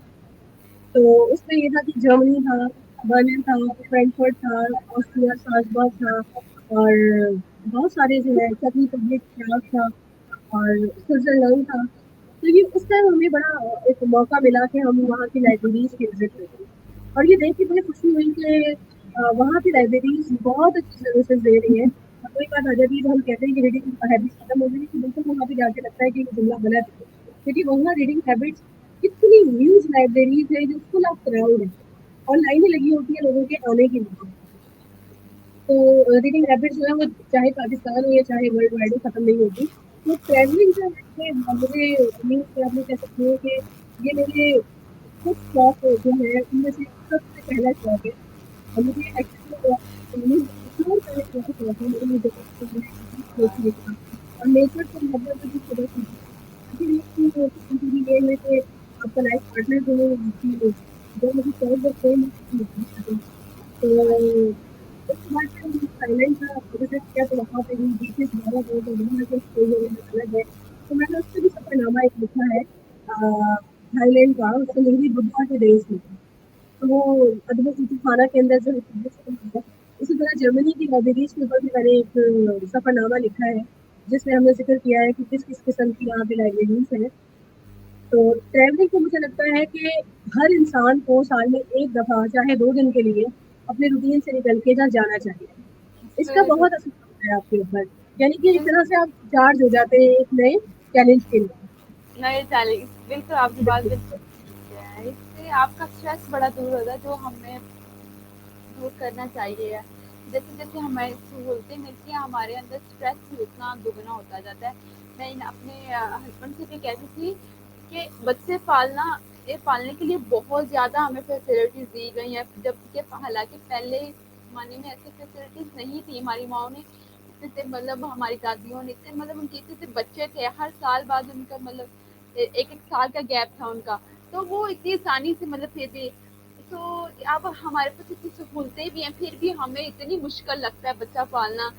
تو اس میں یہ تھا کہ جرمنی تھا، برلن تھا، فرینکفرٹ تھا، آسٹریا سالزبرگ تھا، اور بہت سارے جو ہے چیک ریپبلک تھا، اور سوئٹزرلینڈ تھا. تو یہ اس ٹائم ہمیں بڑا ایک موقع ملا کہ ہم وہاں کی لائبریریز کی وزٹ کریں. اور یہ دیکھ کے بڑی خوشی ہوئی کہ وہاں کی لائبریریز بہت اچھی سروسز دے رہی ہیں. کوئی بات آ جاتی ہے تو ہم کہتے ہیں کہ ریڈنگ ہیبٹس ختم ہو گئی، کہ بالکل وہاں پہ جا کے لگتا ہے کہ یہ جملہ غلط ہے، کیونکہ وہاں ریڈنگ ہیبٹس इतनी न्यूज लाइब्रेरीज है जो फुल ऑफ क्राउड है और लाइनें लगी होती है लोगों के आने के लिए। तो रीडिंग हैबिट जो है वो चाहे पाकिस्तान हो या चाहे वर्ल्ड वाइड हो खत्म नहीं होती। तो ट्रैवलिंग जो है मुझे मीन्स कि आप ये कह सकते हो कि ये मेरे कुछ शौक जो है उनमें से सबसे पहला शौक है। और मुझे एक्चुअली एक्सप्लोर करने का बहुत शौक है। मुझे जगह सोचने का और नेचर से मोहब्बत भी शुरू की ये है कि आपका लाइफ पार्टनर जो है जो मुझे शौक है सेम तो उसके बाद फिर हम थाईलैंड का विजिट किया तो वहाँ पे भी बीचेस बहुत है तो वहाँ के स्टे अलग है। तो मैंने उससे भी सफरनामा एक लिखा है थाईलैंड का, उसको मेरी बुद्धा के देश में। तो वो अद्भुत खाना के अंदर जो है उसी तरह जर्मनी की लाइब्रेरीज के ऊपर भी मैंने एक सफरनामा लिखा है जिसमें हमने जिक्र किया है कि किस किस किस्म की यहाँ पे लाइब्रेरीज हैं। तो ट्रैवलिंग को मुझे लगता है कि हर इंसान को साल में एक दफा चाहे 2 दिन के लिए अपने रूटीन से निकल के जाना चाहिए। इसका बिल्कुल बहुत असर पड़ता है आपके ऊपर, यानी कि एक बिल्कुल तरह से आप चार्ज हो जाते हैं एक नए चैलेंज के लिए। नए चैलेंज, बिल्कुल आपकी बात बिल्कुल बिल्कुल ठीक है। इससे आपका स्ट्रेस बड़ा दूर होता है जो हमें दूर करना चाहिए। जैसे जैसे हमें सहूलतें मिलती हैं हमारे अंदर स्ट्रेस भी उतना दुगना होता जाता है। मैं अपने हस्बैंड से भी कहती थी कि बच्चे पालना, ये पालने के लिए बहुत ज़्यादा हमें फैसिलिटीज़ दी गई हैं, जबकि हालांकि पहले ज़माने में ऐसी फैसिलिटीज़ नहीं थी। हमारी माओ ने इतने से मतलब हमारी दादियों ने इतने मतलब उनके इतने से बच्चे थे, हर साल बाद उनका मतलब एक एक साल का गैप था उनका, तो वो इतनी आसानी से मतलब फिर भी तो अब हमारे पास इतनी सहूलतें भी हैं फिर भी हमें इतनी मुश्किल लगता है बच्चा पालना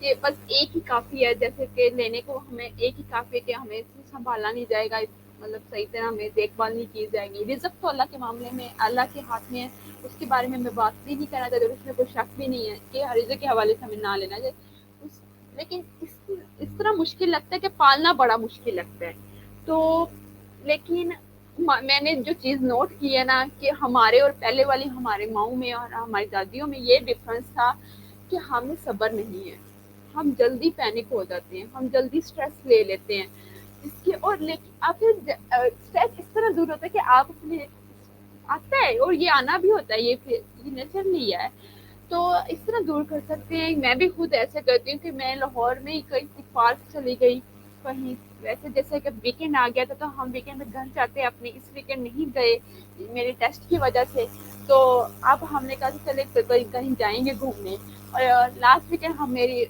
कि बस एक ही काफ़ी है। जैसे कि लेने को हमें एक ही काफ़ी है कि हमें इसे संभाला नहीं जाएगा, मतलब सही तरह हमें देखभाल नहीं की जाएगी। रिज़्क तो अल्लाह के मामले में अल्लाह के हाथ में है, उसके बारे में मैं बात भी नहीं करना चाहती, उसमें कोई शक भी नहीं है कि रिज़्क के हवाले से हमें ना लेना चाहिए। लेकिन इस तरह मुश्किल लगता है कि पालना बड़ा मुश्किल लगता है। तो लेकिन मैंने जो चीज़ नोट की है ना कि हमारे और पहले वाली हमारे माओ में और हमारी दादियों में ये डिफरेंस था कि हमें सब्र नहीं है, हम जल्दी पैनिक हो जाते हैं, हम जल्दी स्ट्रेस ले लेते हैं। इसके और लेकिन आप स्ट्रेस इस तरह दूर होता है कि आप अपने आता है और ये आना भी होता है, ये नेचरली है। तो इस तरह दूर कर सकते हैं। मैं भी खुद ऐसे करती हूँ कि मैं लाहौर में ही कहीं पार्क चली गई कहीं, वैसे जैसे कि वीकेंड आ गया था तो हम वीकेंड में घर जाते हैं अपने, इस वीकेंड नहीं गए मेरे टेस्ट की वजह से। तो अब हमने कहा कि चले कहीं कहीं जाएंगे घूमने। और लास्ट वीकेंड हम मेरी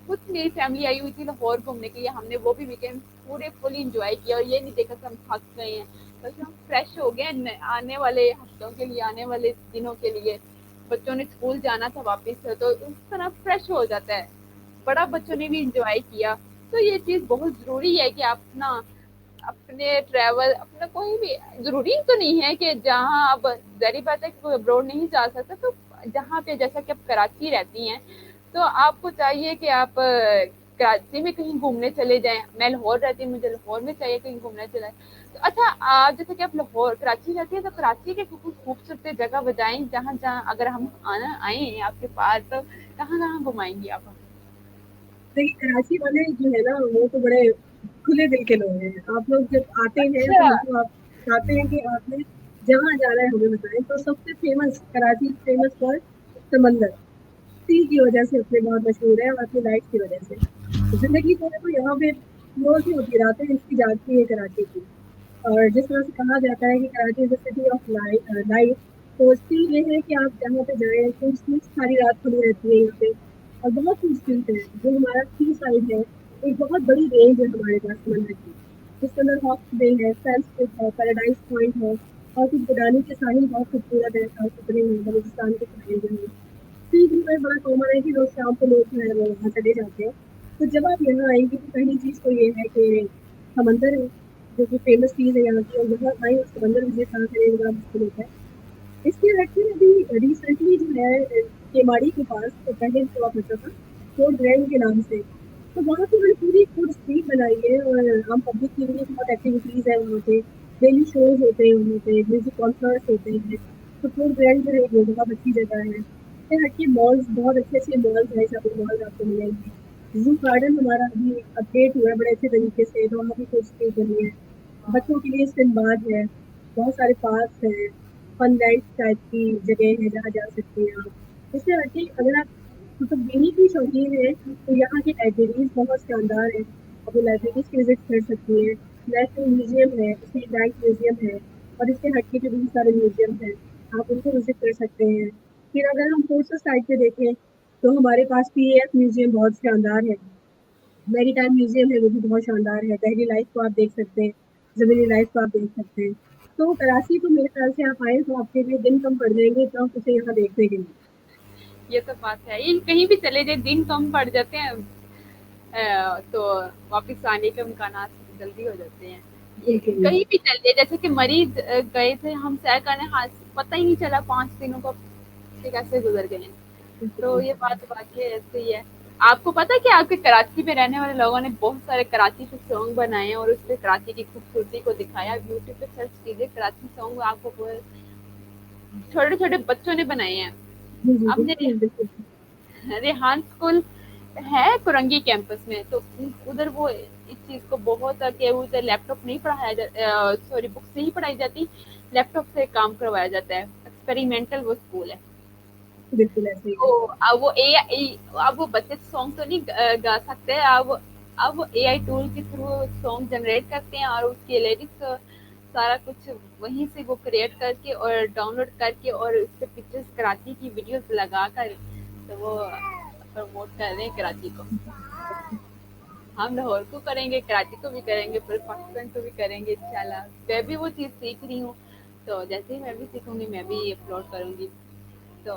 फैमिली आई हुई थी लाहौर घूमने के लिए, हमने वो भी वीकेंड पूरे फुली इंजॉय किया और ये नहीं देखा कि हम थक गए हैं, बस हम फ्रेश हो गए आने वाले हफ्तों के लिए, आने वाले दिनों के लिए। बच्चों ने स्कूल जाना था वापस से तो उस तरह फ्रेश हो जाता है, बड़ा बच्चों ने भी इंजॉय किया। तो ये चीज़ बहुत ज़रूरी है कि आप ना अपने ट्रैवल अपना कोई भी ज़रूरी तो नहीं है कि जहाँ अब ज़ाहिर बात है कि कोई अब्रॉड नहीं जा सकता, तो जहाँ पे जैसा कि आप कराची रहती हैं तो आपको चाहिए कि आप कराची में कहीं घूमने चले जाएं। मैं लाहौर रहती हूँ, मुझे लाहौर में चाहिए कहीं घूमने चले। तो अच्छा जैसे कि आप लाहौर कराची रहती है तो कराची के कुछ खूबसूरत जगह बताएं जहाँ जहाँ अगर हम आना आए हैं आपके पास तो कहाँ कहाँ घुमाएंगी आप? देखिए कराची वाले जो है ना वो तो बड़े खुले दिल के लोग हैं। आप लोग जब आते हैं तो अच्छा। उनको आप चाहते हैं कि आपने जहाँ जाना है हमें बताएं। तो सबसे फेमस कराची फेमस फॉर समंदर, सी की वजह से अपने बहुत मशहूर है और अपनी लाइफ की वजह से। जिंदगी जो है वो यहाँ पे रोज ही होती रातें इसकी जागती है कराची की। और जिस तरह से कहा जाता है कि Karachi is the city of life, तो स्टिल ये है कि आप जहाँ पे जाएं तो स्ट्रीट सारी रात खुली रहती है यहाँ पे। और बहुत सी स्ट्रीट है जो हमारा सी साइड है, एक बहुत बड़ी रेंज है हमारे पास समंदर की, जिसके अंदर हॉक्स बे है, सैंडस्ट्रिप है, पैराडाइज पॉइंट है और कुछ बदानी के साहिल बहुत खूबसूरत है, साफ सुथरे हैं, बलूचिस्तान के साहिल जो है। सी व्यू में बड़ा कॉमन है कि रोज शाम को लोग जो है वो वहाँ चले जाते हैं। तो जब आप यहाँ आएंगे तो पहली चीज तो ये है कि समंदर है जो कि फेमस चीज़ है यहाँ की, और यहाँ आए और समंदर विजिट ना करें बड़ा मुश्किल होता है। इसके हटके अभी रिसेंटली जो है केमाड़ी के पास तो पहले हुआ करता था फोर्ट ग्रैंड के नाम से। तो वहाँ पे मैंने पूरी फूड स्ट्रीट बनाई है और आम पब्लिक के लिए बहुत एक्टिविटीज है वहाँ पे, डेली शोज होते हैं वहाँ पे, म्यूजिक कॉन्सर्ट होते हैं। तो फोर्ट ग्रैंड जो है वो बहुत अच्छी जगह है। इसके हटके मॉल्स बहुत अच्छे अच्छे मॉल्स हैं, शॉपिंग मॉल्स आपको मिलेंगे। जू गार्डन हमारा अभी अपडेट हुआ है बड़े अच्छे तरीके से, तो वहाँ भी फूड स्ट्रीट बनी है। बच्चों के लिए सिंबाद है, بہت سارے پارکس ہیں، فن لینڈ ٹائپ کی جگہ ہے جہاں جا سکتے ہیں آپ. اس سے ہٹ کے اگر آپ کتب بینی کی شوقین ہیں تو یہاں کی لائبریریز بہت شاندار ہیں. آپ وہ لائبریریز کی وزٹ کر سکتی ہیں. نیشنل میوزیم ہے، اسٹیٹ بینک میوزیم ہے، اور اس کے ہٹ کے بھی بہت سارے میوزیم ہیں، آپ ان کو وزٹ کر سکتے ہیں. پھر اگر ہم فورسز سائڈ پہ دیکھیں تو ہمارے پاس پی اے ایف میوزیم بہت شاندار ہے. میری ٹائم میوزیم ہے وہ بھی بہت شاندار ہے. دہلی لائف کو آپ دیکھ سکتے ہیں، زمینی لائف کو آپ دیکھ سکتے ہیں. تو کراچی تو میرے خیال سے آپ آئیں تو آپ کے لیے دن کم پڑ جائیں گے تو آپ اسے یہاں دیکھنے کے لیے. یہ تو بات ہے، یہ کہیں بھی چلے جائے دن کم پڑ جاتے ہیں تو واپس آنے کے امکانات جلدی ہو جاتے ہیں. بالکل کہیں بھی چل جائے، جیسے کہ مریض گئے تھے ہم سیر کرنے، پتہ ہی نہیں چلا 5 دنوں کو کیسے گزر گئے ہیں. تو بالکل یہ بات باقی ایسے ہی ہے. آپ کو پتا کہ آپ کے کراچی میں رہنے والے لوگوں نے بہت سارے کراچی کے سانگ بنائے ہیں اور اس پہ کراچی کی خوبصورتی کو دکھایا. یوٹیوب پہ سرچ کیجیے کراچی سانگ، آپ کو چھوٹے چھوٹے بچوں نے بنائے ہیں. جی جی اب بالکل بالکل. ریحان اسکول ہے کرنگی کیمپس میں، تو ادھر وہ اس چیز کو بہت کہ ادھر لیپ ٹاپ نہیں پڑھایا جاتا، سوری بکس نہیں پڑھائی جاتی، لیپ ٹاپ سے کام کروایا جاتا ہے. ایکسپیریمنٹل وہ اسکول ہے. بالکل ایسے ہی ہے. اب وہ بچے سانگ تو نہیں گا سکتے، اب اے آئی ٹول کے تھرو سانگ جنریٹ کرتے ہیں اور اس کے لیرکس سارا کچھ وہیں سے وہ کریٹ کر کے اور ڈاؤن لوڈ کر کے اور اس پہ پکچرز کراچی کی ویڈیوز لگا کر تو وہ پروموٹ کر رہے ہیں کراچی کو. ہم لاہور کو کریں گے، کراچی کو بھی کریں گے، پھر پاکستان کو بھی کریں گے انشاءاللہ. میں بھی وہ چیز سیکھ رہی ہوں، تو جیسے ہی میں بھی سیکھوں گی میں بھی اپلوڈ کروں گی. تو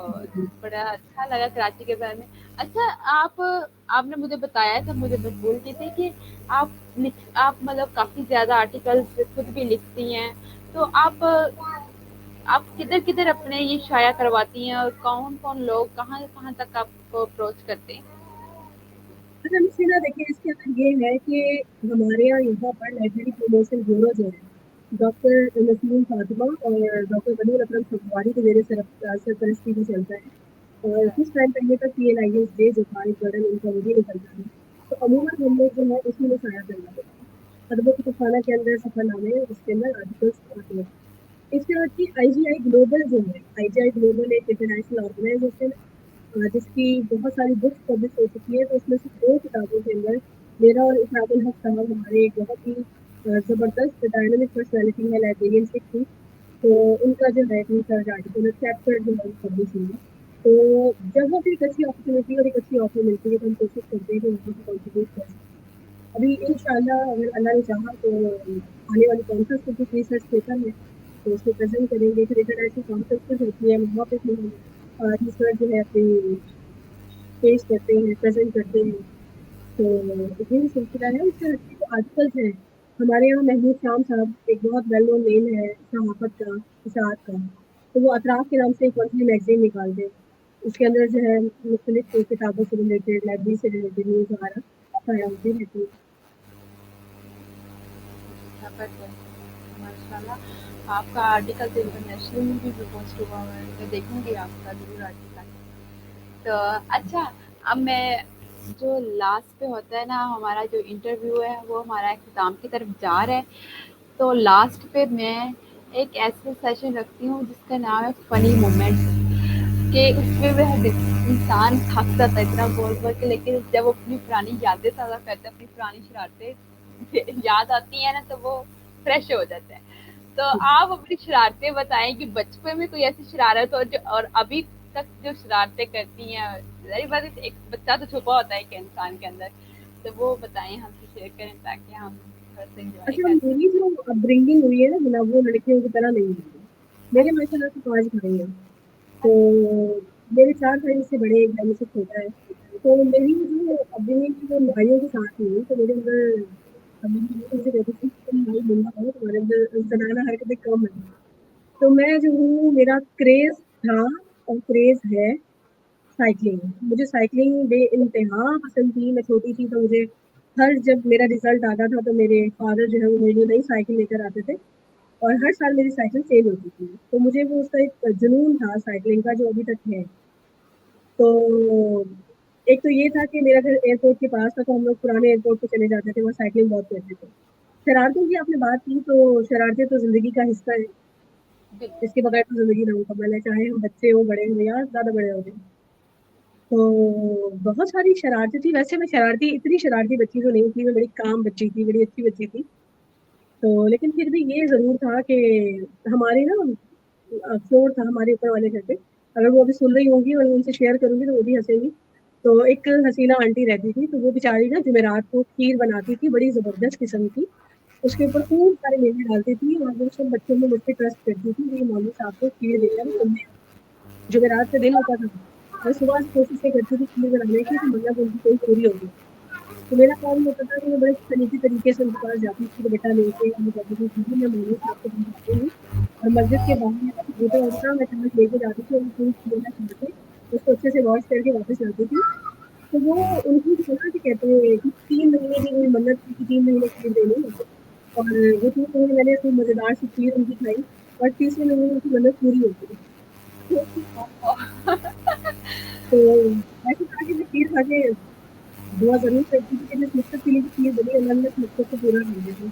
بڑا اچھا لگا کراچی کے بارے میں. اچھا آپ نے مجھے بتایا تھا، مجھے بس بولتی تھی کہ آپ مطلب کافی زیادہ آرٹیکل خود بھی لکھتی ہیں، تو آپ کدھر کدھر اپنے یہ شائع کرواتی ہیں اور کون کون لوگ کہاں کہاں تک آپ کو اپروچ کرتے ہیں؟ اچھا مسئلہ دیکھیے اس کے اندر یہ ہے کہ ہمارے یہاں پر لائبریری پروموشن بیورو جو ہے ڈاکٹر نسیم فاطمہ اور ڈاکٹر ولید اکرم سبزواری کے میرے سرپرستی میں چلتا ہے. اور کچھ ٹائم پہلے تک P L I S day جو تھا جرنل ان کا وہ بھی نکلتا ہے. تو عموماً ہم لوگ جو ہے اسی میں شائع کرنا ہوتا ہے. ادبوں کی خانہ کے اندر سفر نامے اس کے اندر آرٹیکلس آتے ہیں. اس کے بعد کی آئی جی آئی گلوبل جو ہے، آئی جی آئی گلوبل ایک انٹرنیشنل آرگنائزیشن جس کی بہت ساری بکس پبلش ہو چکی ہے. تو اس میں سے 2 کتابوں کے اندر میرا اور اسراد الحق صاحب ہمارے ایک بہت ہی زبردست ڈائنامک پرسنالٹی ہے لائبریرین سکھ کی. تو ان کا جو ہے آرٹیکل چیپٹر جو ہے پبلش ہوئی ہے. تو جب وہ پھر ایک اچھی اپرچونیٹی اور ایک اچھی آفر ملتی ہے تو ہم کوشش کرتے ہیں کہ وہاں سے کنٹریبیوٹ کر سکیں. ابھی ان شاء اللہ اگر اللہ نے چاہا تو آنے والی کانفرنس میں کچھ ریسرچ پیپر ہے تو اس کو پریزنٹ کریں گے. پھر انٹرنیشنل کانفرنسز ہوتی ہے وہاں پہ بھی ہم ریسرچ جو ہے اپنی پیش کرتے ہیں، پریزنٹ کرتے ہیں. تو یہی سلسلہ ہے. اس سے ہٹके جو آرٹیکلس ہیں ہمارے یہاں محمود شام صاحب ایک بہت ویل نون نیم ہے صحافت کا، اشاعت کا. تو وہ اطراف کے نام سے ایک منتھلی میگزین نکالتے ہیں. اس کے اندر جو ہے مختلف کتابوں سے ریلیٹڈ، لائبریری سے ریلیٹڈ نیوز وغیرہ شائع ہوتی رہتی ہے. ماشاء اللہ آپ کا آرٹیکل تو انٹرنیشنل میں بھی پوسٹ ہوا ہوا ہے، میں دیکھوں گی آپ کا ضرور آرٹیکل. تو اچھا اب میں جو لاسٹ پہ ہوتا ہے نا ہمارا جو انٹرویو ہے وہ ہمارا اختتام کی طرف جا رہا ہے. تو لاسٹ پہ میں ایک ایسا سیشن رکھتی ہوں جس کا نام ہے فنی مومنٹس، کہ اس پہ وہ انسان تھک جاتا ہے اتنا بول بول کے، لیکن جب وہ اپنی پرانی یادیں تازہ کرتا ہے، اپنی پرانی شرارتیں یاد آتی ہیں نا تو وہ فریش ہو جاتا ہے. تو آپ اپنی شرارتیں بتائیں کہ بچپن میں کوئی ایسی شرارت ہو جو اور ابھی تک جو شرارتیں کرتی ہیں. ظاہر بات ہے ایک بچہ تو چھپا ہوتا ہے ایک انسان کے اندر، تو وہ بتائیں ہم سے شیئر کریں تاکہ ہم تھوڑا سا انجوائے اچھا کر میری جو اپبرنگنگ ہوئی ہے نا جناب وہ لڑکیوں کی طرح نہیں ہوئی ہے. سکیں. میرے ماشاء اللہ سے 5 بھائی ہیں. تو میرے 4 بھائی مجھ سے بڑے، ایک بھائی مجھ سے چھوٹا ہے. تو میری جو اپبرنگنگ تھی وہ بھائیوں کے ساتھ ہوئی. تو میرے اندر مجھے کہتی تھی کہ تم بھائی بننا ہو، تمہارے اندر زنانہ حرکتیں کم ہیں. تو میں جو ہوں میرا کریز تھا اور کریز ہے سائیکلنگ. مجھے سائیکلنگ بے انتہا پسند تھی. میں چھوٹی تھی تو مجھے جب میرا رزلٹ آتا تھا تو میرے فادر جو ہے وہ میرے لیے نئی سائیکل لے کر آتے تھے اور ہر سال میری سائیکل سیل ہوتی تھی. تو مجھے وہ اس کا ایک جنون تھا سائیکلنگ کا جو ابھی تک ہے. تو ایک تو یہ تھا کہ میرا گھر ایئرپورٹ کے پاس تھا تو ہم لوگ پرانے ایئرپورٹ پہ چلے جاتے تھے، وہ سائیکلنگ بہت کرتے تھے. شرارتوں کی آپ نے بات کی تو شرارتیں تو زندگی کا حصہ ہے. बिल्कुल। इसके बगैर तो ज़िंदगी नामुकम्मल है, चाहे हम बच्चे हों, बड़े हों या ज़्यादा बड़े हो गए। तो बहुत सारी शरारतें थी, वैसे मैं शरारती इतनी शरारती बच्ची तो नहीं थी, मैं बड़ी काम बच्ची थी, बड़ी अच्छी बच्ची थी। तो लेकिन फिर भी ये ज़रूर था कि हमारे ना फ्लोर था हमारे ऊपर वाले घर पे, अगर वो अभी सुन रही होंगी और मैं उनसे शेयर करूँगी तो वो भी हँसेंगी। तो एक हसीना आंटी रहती थी, तो वो बेचारी ना जुमेरात को खीर बनाती थी, बड़ी ज़बरदस्त किस्म की। उसके ऊपर खूब सारे मेवे डालती थी और वो सब बच्चों में मुझ पे ट्रस्ट करती थी कि ये मौलवी साहब को खीर देकर सुनने जुमेरात का दिन होता था। मैं सुबह से कोशिश ये करती थी खीर बनाने की, तो मन्नत उनकी कोई पूरी हो गई। तो मेरा काम होता था कि मैं बड़े सलीके तरीके से उनके पास जाती थी, बेटा लेके मैं कहती थी दीदी मैं मौलवी साहब को समझाती हूँ और मस्जिद के बाहर मेरा कंप्यूटर होता मैं चम्मच लेके जाती थी और पूरी खीर में खा के उसको अच्छे से वॉश करके वापस लाती थी। तो वो उनकी जो है ना कि कहते हैं कि 3 महीने की कोई मन्नत थी कि 3 महीने खीर देनी है और वो 3 महीने मैंने खूब मज़ेदार सी खीर उनकी खाई और तीसरे महीने उनकी मन्नत पूरी हो गई। तो ऐसे खा के मैं खीर खा के दुआ ज़रूर करती थी कि जिस मकसद के लिए भी खीर बनी अल्लाह ने उस मकसद को पूरा कर देगा।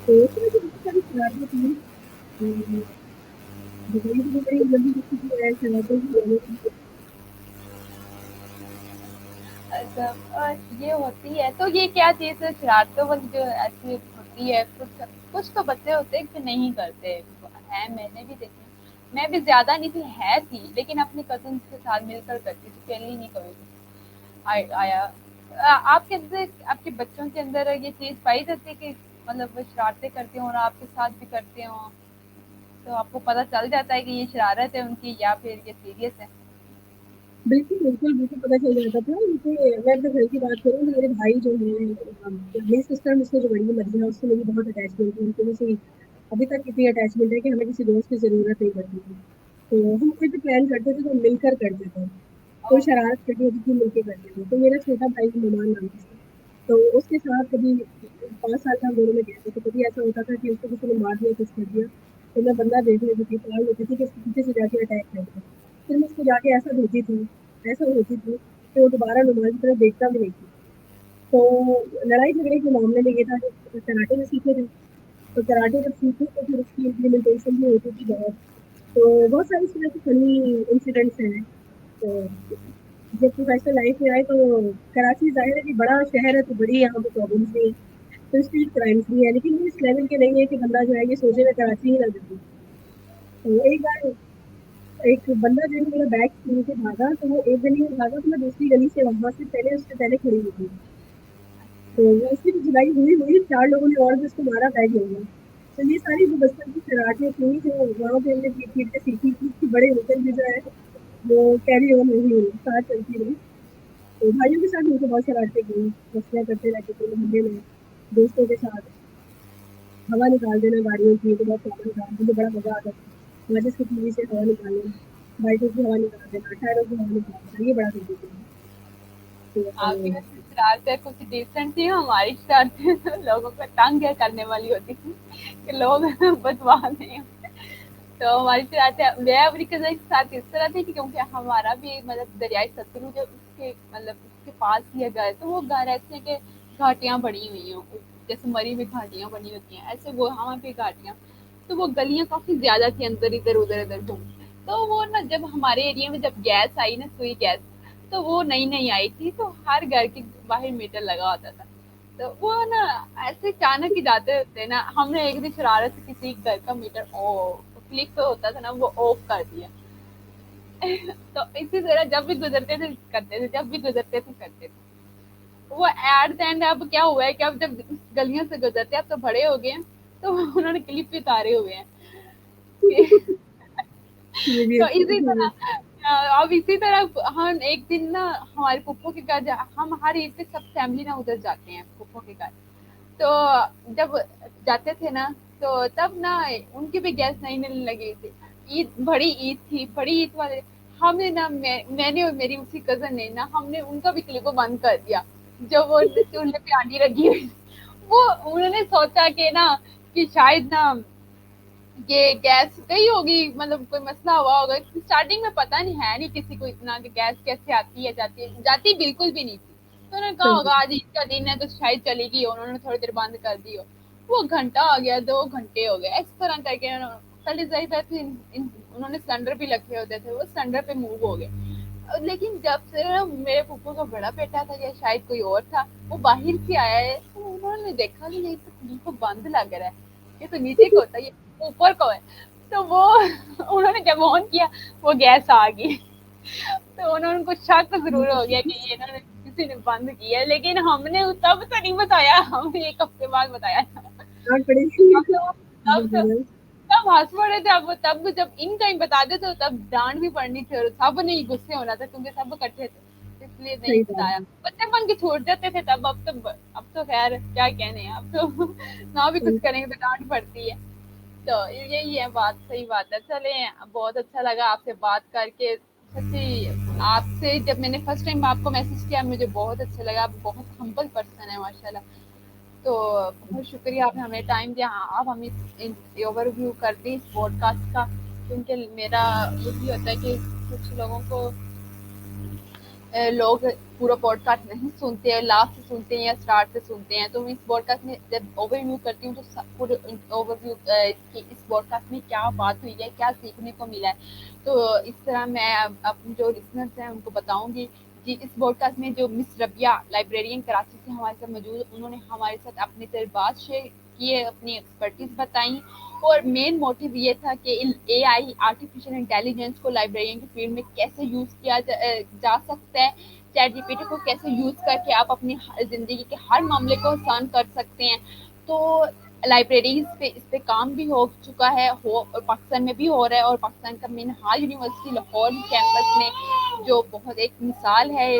तो इस तरह की बहुत सारी शरारतें थी। दुबई की भी बड़ी लंबी लिस्ट थी शरारतों की मैंने की। अच्छा, ये होती है तो ये क्या चीज़ है शरारतों वाली जो ऐसी होती है, कुछ कुछ तो बच्चे होते हैं कि नहीं करते हैं, मैंने भी देखी। मैं भी ज्यादा नहीं थी, है थी, लेकिन अपने कजन के साथ मिलकर करती थी, अकेली नहीं कभी आया। आपके अंदर, आपके बच्चों के अंदर ये चीज पाई जाती है कि मतलब वो शरारतें करते हो और आपके साथ भी करते हो, तो आपको पता चल जाता है कि ये शरारत है उनकी या फिर ये सीरियस है? बिल्कुल, बिल्कुल, बिल्कुल पता चल जाता था। मुझे मैं अपने घर की बात करूँ तो मेरे भाई जो हैं मेरी सिस्टर मुझसे जो बड़ी है मदीना उससे मेरी बहुत अटैचमेंट है। उनसे मुझसे अभी तक इतनी अटैचमेंट है कि हमें किसी दोस्त की ज़रूरत नहीं पड़ती थी। तो हम कोई भी प्लान करते थे तो मिलकर करते थे। कोई शरारत करनी होती थी मिलके करते थे। तो मेरा छोटा भाई नुमान नाम था उसका। तो उसके साथ कभी 5 साल का हम दोनों में गैप है, तो कभी ऐसा होता था कि उसको किसी ने मार दिया, कुछ कर दिया, तो मैं बंदा देख लेती थी, पकड़ लेती थी कि उसके पीछे से जाके अटैक कर दे। फिर मैं उसको जाके ऐसा होती थी कि वो दोबारा नुमान की तरफ देखता भी नहीं था। तो लड़ाई झगड़े के मामले में ये था कि कराटे में सीखे थे, तो कराटे जब सीखे तो फिर उसकी इम्प्लीमेंटेशन भी होती थी बहुत। तो बहुत सारी इस तरह की फनी इंसिडेंट्स हैं। तो जब प्रोफेशनल लाइफ में आए तो कराची ज़ाहिर है कि बड़ा शहर है तो बड़ी यहाँ पे प्रॉब्लम्स भी हैं। तो स्ट्रीट क्राइम्स भी है, लेकिन वो इस लेवल के नहीं है कि बंदा जो है ये सोचे मैं कराची ही ना जाऊँ। तो एक बार एक बंदा जो है मेरा बैग छीन के भागा, तो वो एक गली में भागा तो मैं दूसरी गली से वहाँ से पहले उससे पहले खड़ी हुई थी। तो वैसे भी धुलाई हुई 4 लोगों ने और भी उसको मारा, बैग ले लिया। तो ये सारी जो बचपन की शरारतें थी जो वहाँ पे हमने पीट-पीट के सीखी थी कि बड़े होकर भी जो है वो कैरी ऑन हुई हुई साथ चलती रही। तो भाइयों के साथ मुझे बहुत शरारतें की, मस्तियाँ करते रहते थे मोहल्ले में, दोस्तों के साथ। हवा निकाल देना गाड़ियों की तो बहुत कॉमन था, मुझे बड़ा मज़ा आता था। माचिस की तीली से हवा निकालना, बाइकों की हवा निकाल देना, टायरों की हवा निकाल देना, ये बड़ा करती थी मैं। तो आपकी वैसे शरारतें कुछ डिसेंट थी, हमारी शरारतें तो लोगों को तंग है करने वाली होती थी कि लोग बदमाश नहीं होते। तो हमारी शरारतें मैं अपनी कजन के साथ इस तरह थी कि क्योंकि हमारा भी मतलब दरियाई सतलुज है, उसके मतलब उसके पास ही है घर, तो वो घर ऐसे हैं कि घाटियां बनी हुई हैं, जैसे मरी हुई घाटियां बनी होती हैं ऐसे वो वहाँ पे घाटियां। तो वो गलियां काफी ज्यादा थी, अंदर इधर उधर इधर घूम। तो वो ना जब हमारे एरिया में जब गैस आई ना, सुई गैस, तो वो नई नई आई थी, तो हर घर के बाहर मीटर लगा होता था। तो वो ना ऐसे अचानक ही जाते होते ना, हमने एक दिन शरारत से किसी घर का मीटर ओ फ्लिप होता था ना वो ऑफ कर दिया। तो इसी तरह जब भी गुजरते थे करते थे, जब भी गुजरते थे करते थे। वो एट द एंड अब क्या हुआ है कि अब जब गलियों से गुजरते हैं अब तो बड़े हो गए हैं, तो उन्होंने क्लिप भी उतारे हुए हैं। ये भी तो इसी अच्छी तरह अब इसी तरह हम एक दिन ना हमारे फूफो के घर हम हर ईद पे सब फैमिली ना उधर जाते हैं फूफो के घर। तो जब जाते थे ना, तो तब ना उनकी भी गैस नहीं मिलने लगी थी। ईद बड़ी ईद थी, बड़ी ईद वाले हमने ना मैंने और मेरी उसी कजन ने ना हमने उनका भी क्लिप बंद कर दिया, जो वो चूल्हे पे आंटी रखी हुई। वो उन्होंने सोचा कि ना कि शायद ना ये गैस गई होगी, मतलब कोई मसला हुआ होगा। स्टार्टिंग में पता नहीं है नहीं किसी को इतना कि गैस कैसे आती है, जाती बिल्कुल भी नहीं थी। तो उन्होंने कहा होगा आज ईद का दिन है तो शायद चलेगी, उन्होंने थोड़ी देर बंद कर दी हो। वो घंटा हो गया, 2 घंटे हो गए, इस तरह करके पहले जाहिर बात है उन्होंने सिलेंडर भी रखे होते थे, वो सिलेंडर पे मूव हो गए। लेकिन जब से मेरे फूफो का बड़ा बेटा था या शायद कोई और था, वो बाहर से आया है, तो उन्होंने देखा कि ये तो बंद लग रहा है, ये तो नीचे को होता है, ये ऊपर को है। तो वो उन्होंने जब ऑन किया वो गैस आ गई। तो उन्होंने उनको शक जरूर हो गया कि ये इन्होंने किसी ने बंद किया है, लेकिन हमने तब तो नहीं बताया, हमने 1 हफ्ते बाद बताया था। डांट पड़ेगी। हम तो तब तब हंस पड़े थे। अब तब जब इन टाइम बता दे तो तब डांट भी पड़नी थी और सब नहीं गुस्से होना था क्योंकि सब इकट्ठे थे, इसलिए नहीं सही बात बताया। है। बच्चे बन के छोड़ जाते थे तब। अब तो खैर क्या कहने हैं, अब तो ना भी कुछ करेंगे तो डांट पड़ती है। तो यही है बात, सही बात है। चले, बहुत अच्छा लगा आपसे बात करके सच्ची। आपसे जब मैंने फर्स्ट टाइम आपको मैसेज किया मुझे बहुत अच्छा लगा, आप बहुत हम्बल पर्सन है माशाल्लाह। तो बहुत शुक्रिया आपने हमें टाइम दिया। हाँ, आप हमें ओवरव्यू कर दी इस पॉडकास्ट का, क्योंकि मेरा ये भी होता है कि कुछ लोगों को लोग पूरा पॉडकास्ट नहीं सुनते हैं, लास्ट से सुनते हैं या स्टार्ट से सुनते हैं। तो मैं इस पॉडकास्ट में जब ओवरव्यू करती हूँ तो पूरे ओवरव्यू कि इस पॉडकास्ट में क्या बात हुई है, क्या सीखने को मिला है। तो इस तरह मैं अपने जो लिसनर्स हैं उनको बताऊंगी जी। इस पॉडकास्ट में जो मिस रबिया लाइब्रेरियन कराची से हमारे साथ मौजूद, उन्होंने हमारे साथ अपने तजुर्बात शेयर किए, अपनी एक्सपर्टीज बताई। और मेन मोटिव ये था कि एआई आर्टिफिशियल इंटेलिजेंस को लाइब्रेरियन की फील्ड में कैसे यूज किया जा सकता है, चैट जीपीटी को कैसे यूज करके आप अपनी जिंदगी के हर मामले को आसान कर सकते हैं। तो लाइब्रेरीज पे इस पे काम भी हो चुका है, और पाकिस्तान में भी हो रहा है। और पाकिस्तान का मिनहाल यूनिवर्सिटी लाहौर कैंपस में जो बहुत एक मिसाल है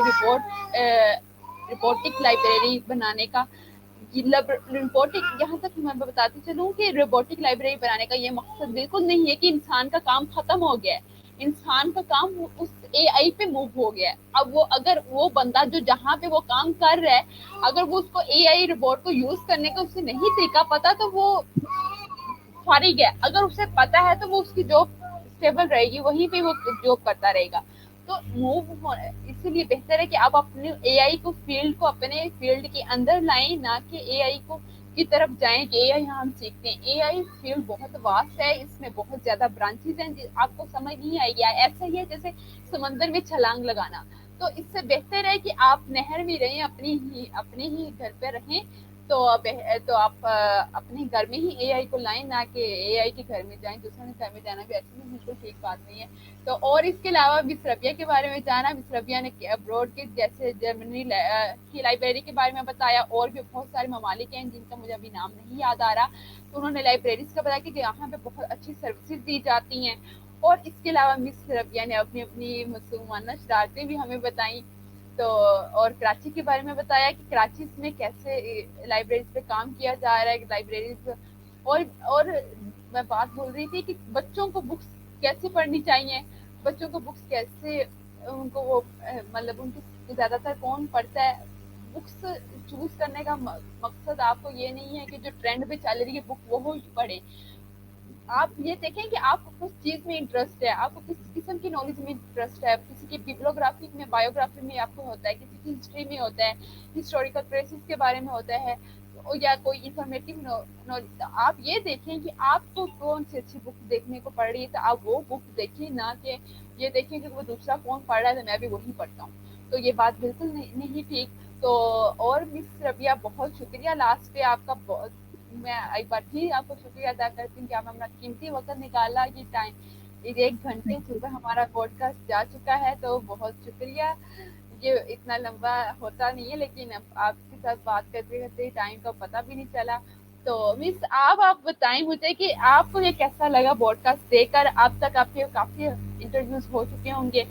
रिपोर्टिक लाइब्रेरी बनाने का। रोबोटिक, यहाँ तक मैं बताती चलूँ कि रोबोटिक लाइब्रेरी बनाने का ये मकसद बिल्कुल नहीं है कि इंसान का काम खत्म हो गया है। इंसान का काम उस एआई पे मूव हो गया है। अब वो अगर वो बंदा जो जहाँ पे वो काम कर रहा है, अगर वो उसको एआई रोबोट को यूज करने का उसे नहीं तरीका पता तो वो फारिग है। अगर उसे पता है तो वो उसकी जॉब स्टेबल रहेगी, वहीं पे वो जॉब करता रहेगा। तो मूव इसीलिए बेहतर है कि आप अपने एआई को फील्ड को अपने फील्ड के अंदर लाएं, ना कि एआई को की तरफ जाएं कि एआई हम सीखते हैं। एआई फील्ड बहुत वास्ट है, इसमें बहुत ज्यादा ब्रांचेस हैं, आपको समझ नहीं आएगी। ऐसा ही है जैसे समंदर में छलांग लगाना। तो इससे बेहतर है कि आप नहर में रहें, अपने ही घर पे रहें। तो आप अपने घर में ही एआई को लाएं, ना कि एआई के घर में जाएं। दूसरों के घर में जाना भी ऐसे में बिल्कुल ठीक बात नहीं है। तो और इसके अलावा मिस रबिया के बारे में जाना, मिस रबिया ने अब्रॉड के जैसे जर्मनी की लाइब्रेरी के बारे में बताया, और भी बहुत सारे ममालिक हैं जिनका मुझे अभी नाम नहीं याद आ रहा। तो उन्होंने लाइब्रेरीज का बताया कि यहाँ पे बहुत अच्छी सर्विसेज दी जाती हैं। और इसके अलावा मिस रबिया ने अपनी अपनी मासूमाना शरारतें भी हमें बताई। तो और कराची के बारे में बताया कि कराची में कैसे लाइब्रेरीज पे काम किया जा रहा है, लाइब्रेरीज। और मैं बात बोल रही थी कि बच्चों को बुक्स कैसे पढ़नी चाहिए, बच्चों को बुक्स कैसे उनको वो मतलब उनकी ज्यादातर कौन पढ़ता है। बुक्स चूज करने का मकसद आपको ये नहीं है कि जो ट्रेंड पे चल रही है बुक वो ही पढ़े। आप ये देखें कि आपको किस चीज में इंटरेस्ट है, आपको किस किस्म की नॉलेज में इंटरेस्ट है। किसी की बिब्लियोग्राफी में, बायोग्राफी में आपको होता है, किसी की हिस्ट्री में होता है, हिस्टोरिकल प्लेसेस के बारे में होता है, या कोई इंफॉर्मेटिव नॉलेज। तो आप ये देखें कि आपको कौन सी अच्छी बुक देखने को पड़ रही है, तो आप वो बुक देखें, ना कि ये देखें कि वो दूसरा कौन पढ़ रहा है तो मैं भी वही पढ़ता हूँ। तो ये बात बिल्कुल नहीं ठीक। तो और मिस रबिया बहुत शुक्रिया, लास्ट पे आपका बहुत, मैं एक बार फिर आपको शुक्रिया अदा करती हूँ कि आप अपना कीमती वक्त निकाला। ये टाइम 1 घंटे से ऊपर हमारा पॉडकास्ट जा चुका है, तो बहुत शुक्रिया। ये इतना लंबा होता नहीं है, लेकिन आपके साथ बात करते करते टाइम का पता भी नहीं चला। तो मिस आप बताएं मुझे कि आपको ये कैसा लगा पॉडकास्ट देकर। अब तक आपके काफी इंटरव्यूज हो चुके होंगे,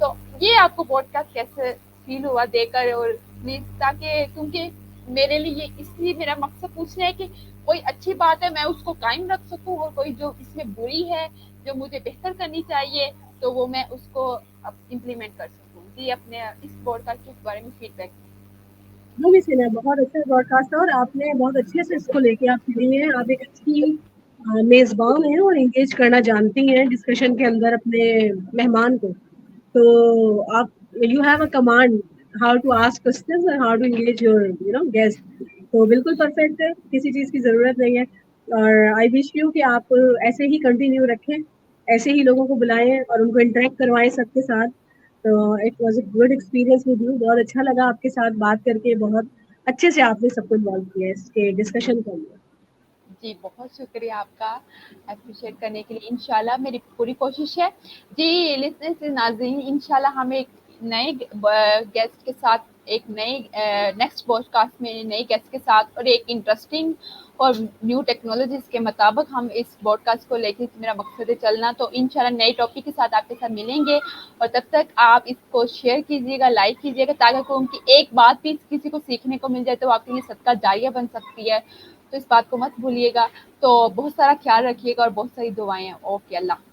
तो ये आपको पॉडकास्ट कैसे फील हुआ देकर। और प्लीज, ताकि क्योंकि मेरे लिए इसलिए मेरा मकसद पूछना है कि कोई अच्छी बात है मैं उसको कायम रख सकूं, और कोई जो इसमें बुरी है जो मुझे बेहतर करनी चाहिए तो वो मैं उसको अब इम्प्लीमेंट कर सकूं। जी, अपने इस पॉडकास्ट के बारे में फीडबैक। वो भी सुना, बहुत अच्छा ब्रॉडकास्ट है और आपने बहुत अच्छे से इसको लेके आप चली हैं। आप एक अच्छी मेजबान हैं और एंगेज करना जानती हैं डिस्कशन के अंदर अपने मेहमान को। तो आप, you have a command how to ask questions और how to engage your guest. तो बिल्कुल परफेक्ट है, किसी चीज की जरूरत नहीं है। اور آئی وش یو کہ آپ ایسے ہی کنٹینیو رکھیں, ایسے ہی لوگوں کو بلائیں اور ان کو انٹریکٹ کروائیں سب کے ساتھ. تو it was a good experience with you, بہت اچھا لگا آپ کے ساتھ بات کر کے, بہت اچھے سے آپ نے سب کو انوالو کیا اس کے ڈسکشن کے اندر. جی بہت شکریہ آپ کا اپریشیٹ کرنے کے لیے. انشاءاللہ میری پوری کوشش ہے. جی لسنرز ناظرین, انشاءاللہ ہم ایک نئے گیسٹ کے ساتھ, ایک نئے نیکسٹ پوڈ کاسٹ میں نئے گیسٹ کے ساتھ اور ایک انٹرسٹنگ اور نیو ٹیکنالوجیز کے مطابق ہم اس پوڈ کاسٹ کو لے کے, میرا مقصد ہے چلنا. تو انشاءاللہ نئے ٹاپک کے ساتھ آپ کے ساتھ ملیں گے, اور تب تک آپ اس کو شیئر کیجیے گا, لائک کیجیے گا, تاکہ ان کی ایک بات بھی کسی کو سیکھنے کو مل جائے تو آپ کے لیے صدقہ جاریہ بن سکتی ہے. تو اس بات کو مت بھولیے گا. تو بہت سارا خیال رکھیے گا اور بہت ساری دعائیں. اوکے, اللہ